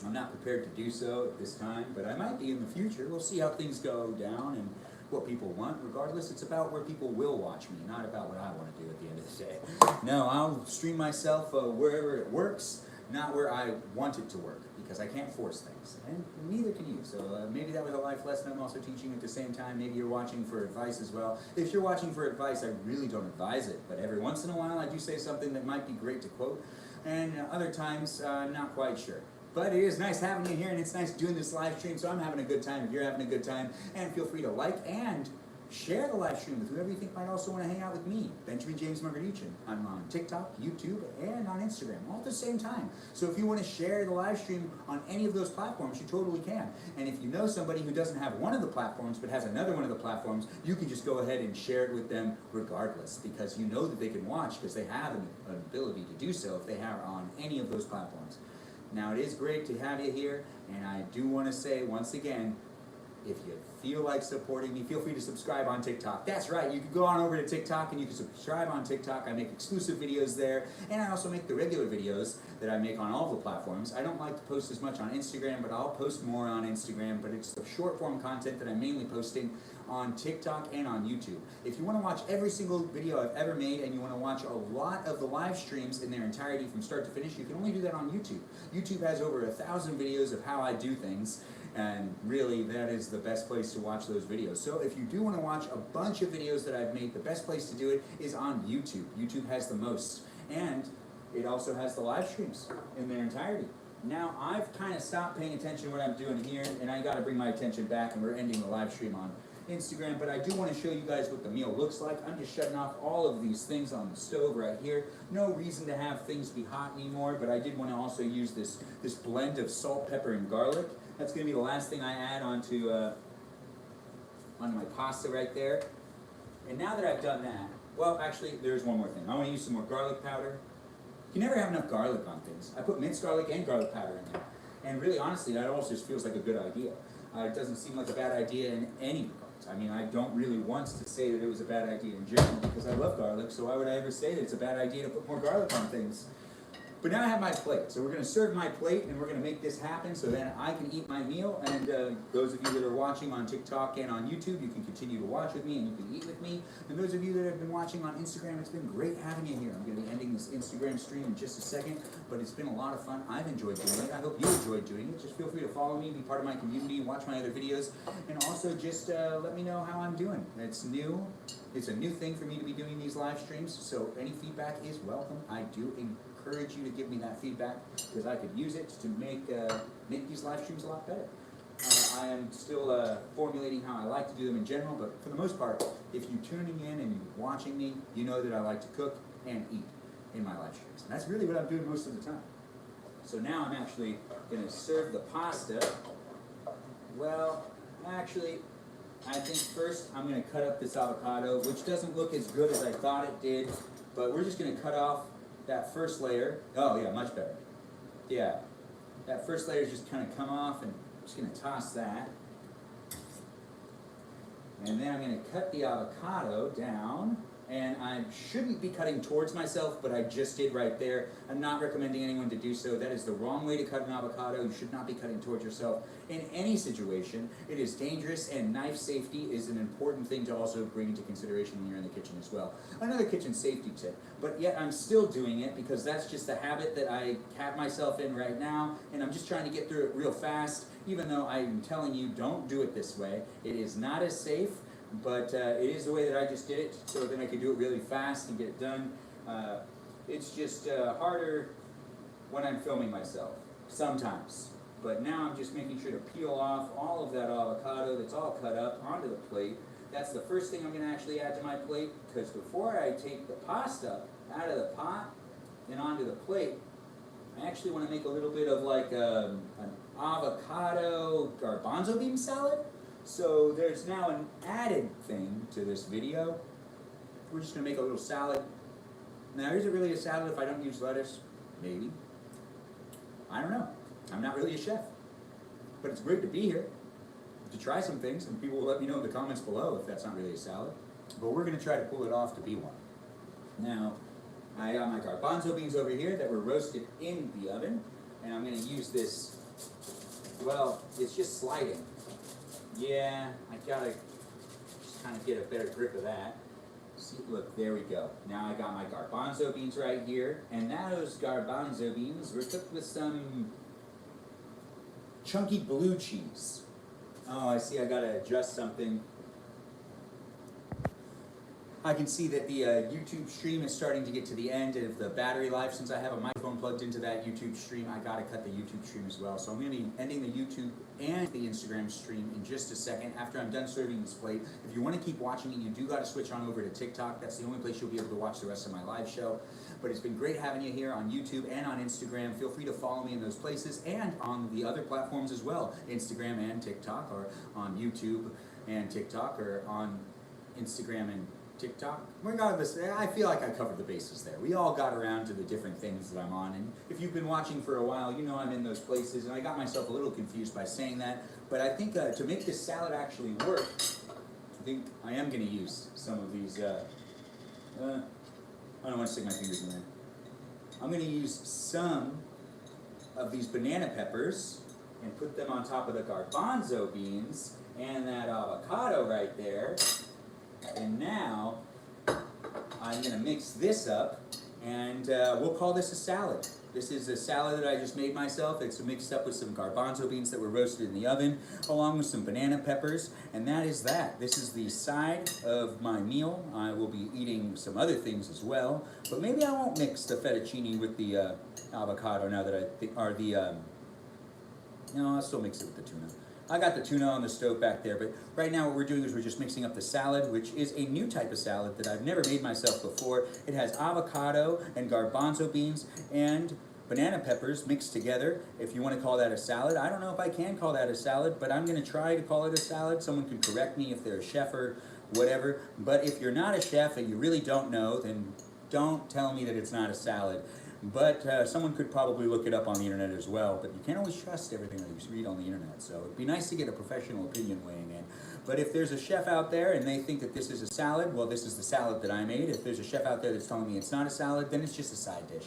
I'm not prepared to do so at this time, but I might be in the future. We'll see how things go down and what people want. Regardless, it's about where people will watch me, not about what I want to do at the end of the day. No, I'll stream myself wherever it works, not where I want it to work, because I can't force things, and neither can you. So maybe that was a life lesson I'm also teaching at the same time. Maybe you're watching for advice as well. If you're watching for advice, I really don't advise it, but every once in a while I do say something that might be great to quote, and other times I'm not quite sure. But it is nice having you here, and it's nice doing this live stream, so I'm having a good time if you're having a good time. And feel free to like and share the live stream with whoever you think might also want to hang out with me, Benjamin James Margaritchen. I'm on TikTok, YouTube, and on Instagram, all at the same time. So if you want to share the live stream on any of those platforms, you totally can. And if you know somebody who doesn't have one of the platforms but has another one of the platforms, you can just go ahead and share it with them regardless, because you know that they can watch because they have an ability to do so if they are on any of those platforms. Now, it is great to have you here, and I do want to say once again, if you feel like supporting me, feel free to subscribe on TikTok. That's right, you can go on over to TikTok and you can subscribe on TikTok. I make exclusive videos there, and I also make the regular videos that I make on all the platforms. I don't like to post as much on Instagram, but I'll post more on Instagram, but it's the short form content that I'm mainly posting on TikTok and on YouTube. If you want to watch every single video I've ever made, and you want to watch a lot of the live streams in their entirety from start to finish, you can only do that on YouTube. YouTube has over 1,000 videos of how I do things, and really that is the best place to watch those videos. So if you do want to watch a bunch of videos that I've made, the best place to do it is on YouTube. YouTube has the most, and it also has the live streams in their entirety. Now, I've kind of stopped paying attention to what I'm doing here, and I got to bring my attention back, and we're ending the live stream on Instagram, but I do want to show you guys what the meal looks like. I'm just shutting off all of these things on the stove right here. No reason to have things be hot anymore, but I did want to also use this blend of salt, pepper, and garlic. That's going to be the last thing I add onto my pasta right there. And now that I've done that, well, actually, there's one more thing. I want to use some more garlic powder. You never have enough garlic on things. I put minced garlic and garlic powder in there. And really, honestly, that almost just feels like a good idea. It doesn't seem like a bad idea in any regard. I mean, I don't really want to say that it was a bad idea in general, because I love garlic, so why would I ever say that it's a bad idea to put more garlic on things? But now I have my plate, so we're going to serve my plate, and we're going to make this happen so then I can eat my meal. And those of you that are watching on TikTok and on YouTube, you can continue to watch with me and you can eat with me. And those of you that have been watching on Instagram, it's been great having you here. I'm going to be ending this Instagram stream in just a second, but it's been a lot of fun. I've enjoyed doing it. I hope you enjoyed doing it. Just feel free to follow me, be part of my community, watch my other videos, and also just let me know how I'm doing. It's new. It's a new thing for me to be doing these live streams, so any feedback is welcome. I do encourage you to give me that feedback, because I could use it to make these live streams a lot better. I am still formulating how I like to do them in general, but for the most part, if you're tuning in and you're watching me, you know that I like to cook and eat in my live streams. And that's really what I'm doing most of the time. So now I'm actually going to serve the pasta. Well, actually, I think first I'm going to cut up this avocado, which doesn't look as good as I thought it did, but we're just going to cut off that first layer. Oh yeah, much better. Yeah, that first layer is just kind of come off, and I'm just going to toss that. And then I'm going to cut the avocado down and I shouldn't be cutting towards myself, but I just did right there. I'm not recommending anyone to do so. That is the wrong way to cut an avocado. You should not be cutting towards yourself in any situation. It is dangerous, and knife safety is an important thing to also bring into consideration when you're in the kitchen as well. Another kitchen safety tip, but yet I'm still doing it because that's just the habit that I have myself in right now, and I'm just trying to get through it real fast, even though I'm telling you don't do it this way. It is not as safe. But it is the way that I just did it, so then I could do it really fast and get it done. It's just harder when I'm filming myself, sometimes. But now I'm just making sure to peel off all of that avocado that's all cut up onto the plate. That's the first thing I'm going to actually add to my plate, because before I take the pasta out of the pot and onto the plate, I actually want to make a little bit of like an avocado garbanzo bean salad. So there's now an added thing to this video. We're just going to make a little salad. Now, is it really a salad if I don't use lettuce? Maybe. I don't know. I'm not really a chef. But it's great to be here to try some things, and people will let me know in the comments below if that's not really a salad. But we're going to try to pull it off to be one. Now, I got my garbanzo beans over here that were roasted in the oven, and I'm going to use this, well, it's just sliding. Yeah, I gotta just kind of get a better grip of that. See, look, there we go. Now I got my garbanzo beans right here, and those garbanzo beans were cooked with some chunky blue cheese. Oh, I see I gotta adjust something. I can see that the YouTube stream is starting to get to the end of the battery life. Since I have a microphone plugged into that YouTube stream, I gotta cut the YouTube stream as well. So I'm gonna be ending the YouTube and the Instagram stream in just a second after I'm done serving this plate. If you wanna keep watching it, you do gotta switch on over to TikTok. That's the only place you'll be able to watch the rest of my live show. But it's been great having you here on YouTube and on Instagram. Feel free to follow me in those places and on the other platforms as well. Instagram and TikTok, or on YouTube and TikTok, or on Instagram and TikTok. Regardless, I feel like I covered the bases there. We all got around to the different things that I'm on, and if you've been watching for a while, you know I'm in those places, and I got myself a little confused by saying that, but I think to make this salad actually work, I think I am going to use some of these, I don't want to stick my fingers in there. I'm going to use some of these banana peppers and put them on top of the garbanzo beans and that avocado right there. And now, I'm going to mix this up, and we'll call this a salad. This is a salad that I just made myself. It's mixed up with some garbanzo beans that were roasted in the oven, along with some banana peppers, and that is that. This is the side of my meal. I will be eating some other things as well, but maybe I won't mix the fettuccine with the avocado now that I think, or the, no, I'll still mix it with the tuna. I got the tuna on the stove back there, but right now what we're doing is we're just mixing up the salad, which is a new type of salad that I've never made myself before. It has avocado and garbanzo beans and banana peppers mixed together. If you want to call that a salad, I don't know if I can call that a salad, but I'm going to try to call it a salad. Someone can correct me if they're a chef or whatever, but if you're not a chef and you really don't know, then don't tell me that it's not a salad. But someone could probably look it up on the internet as well, but you can't always trust everything that you read on the internet, so it'd be nice to get a professional opinion weighing in. But if there's a chef out there and they think that this is a salad, well, this is the salad that I made. If there's a chef out there that's telling me it's not a salad, then it's just a side dish.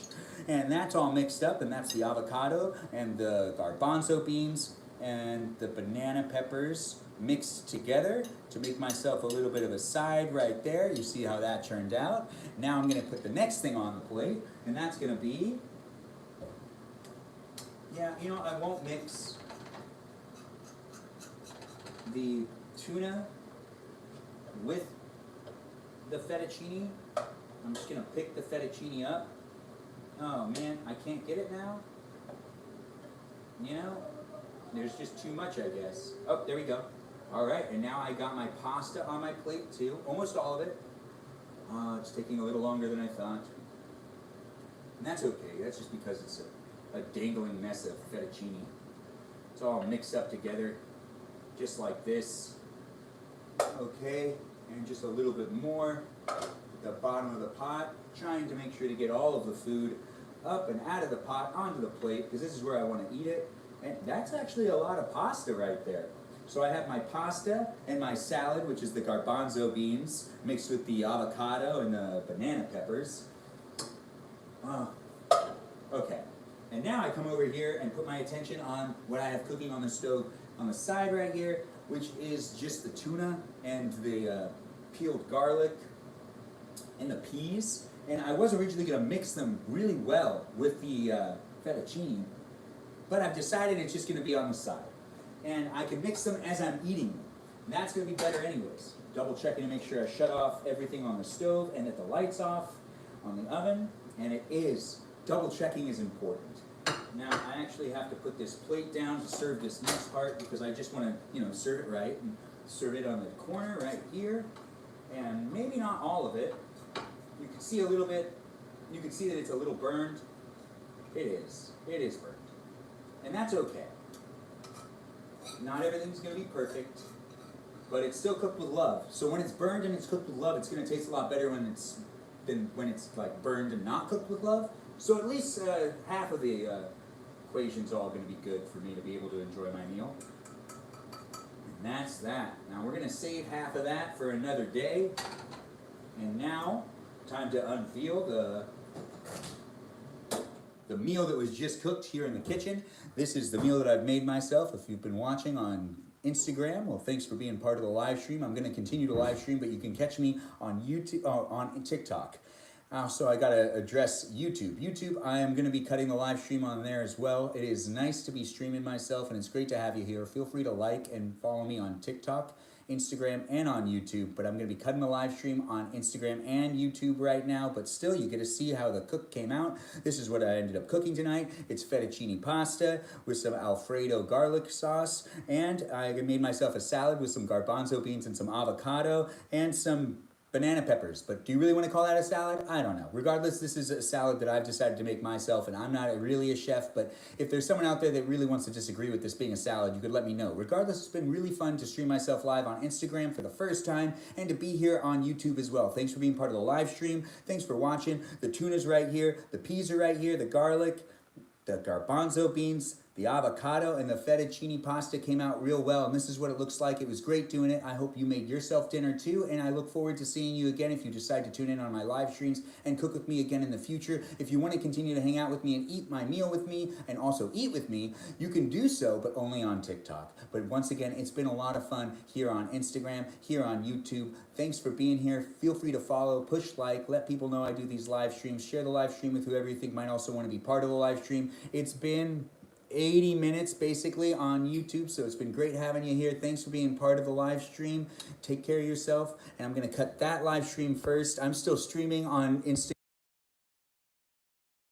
And that's all mixed up, and that's the avocado and the garbanzo beans and the banana peppers mixed together to make myself a little bit of a side right there. You see how that turned out. Now I'm going to put the next thing on the plate, and that's going to be, yeah, you know, I won't mix the tuna with the fettuccine. I'm just going to pick the fettuccine up. Oh man, I can't get it now. You know, there's just too much, I guess. Oh, there we go. All right, and now I got my pasta on my plate too, almost all of it. It's taking a little longer than I thought. And that's okay, that's just because it's a dangling mess of fettuccine. It's all mixed up together, just like this. Okay, and just a little bit more at the bottom of the pot, trying to make sure to get all of the food up and out of the pot onto the plate, because this is where I want to eat it. And that's actually a lot of pasta right there. So I have my pasta and my salad, which is the garbanzo beans, mixed with the avocado and the banana peppers. Okay, and now I come over here and put my attention on what I have cooking on the stove on the side right here, which is just the tuna and the peeled garlic and the peas. And I was originally going to mix them really well with the fettuccine, but I've decided it's just going to be on the side. And I can mix them as I'm eating them. And that's going to be better anyways. Double checking to make sure I shut off everything on the stove and that the light's off on the oven. And it is. Double checking is important. Now I actually have to put this plate down to serve this next part because I just want to, serve it right. And serve it on the corner right here. And maybe not all of it. You can see a little bit. You can see that it's a little burned. It is. It is burned. And that's okay. Not everything's going to be perfect, but it's still cooked with love. So when it's burned and it's cooked with love, it's going to taste a lot better than when it's like burned and not cooked with love. So at least half of the equation's all going to be good for me to be able to enjoy my meal. And that's that. Now we're going to save half of that for another day. And now, time to unveil the meal that was just cooked here in the kitchen. This is the meal that I've made myself. If you've been watching on Instagram, well, thanks for being part of the live stream. I'm going to continue to live stream, but you can catch me on YouTube, on TikTok. So I got to address YouTube. YouTube, I am going to be cutting the live stream on there as well. It is nice to be streaming myself, and it's great to have you here. Feel free to like and follow me on TikTok, Instagram, and on YouTube, but I'm going to be cutting the live stream on Instagram and YouTube right now, but still you get to see how the cook came out. This is what I ended up cooking tonight. It's fettuccine pasta with some Alfredo garlic sauce, and I made myself a salad with some garbanzo beans and some avocado and some banana peppers. But do you really want to call that a salad? I don't know. Regardless, this is a salad that I've decided to make myself, and I'm not really a chef, but if there's someone out there that really wants to disagree with this being a salad, you could let me know. Regardless, it's been really fun to stream myself live on Instagram for the first time and to be here on YouTube as well. Thanks for being part of the live stream. Thanks for watching. The tuna's right here. The peas are right here. The garlic, the garbanzo beans, the avocado, and the fettuccine pasta came out real well, and this is what it looks like. It was great doing it. I hope you made yourself dinner too, and I look forward to seeing you again if you decide to tune in on my live streams and cook with me again in the future. If you want to continue to hang out with me and eat my meal with me and also eat with me, you can do so, but only on TikTok. But once again, it's been a lot of fun here on Instagram, here on YouTube. Thanks for being here. Feel free to follow, push like, let people know I do these live streams, share the live stream with whoever you think might also want to be part of the live stream. It's been 80 minutes basically on YouTube, so it's been great having you here. Thanks for being part of the live stream. Take care of yourself, and I'm going to cut that live stream first. I'm still streaming on Instagram.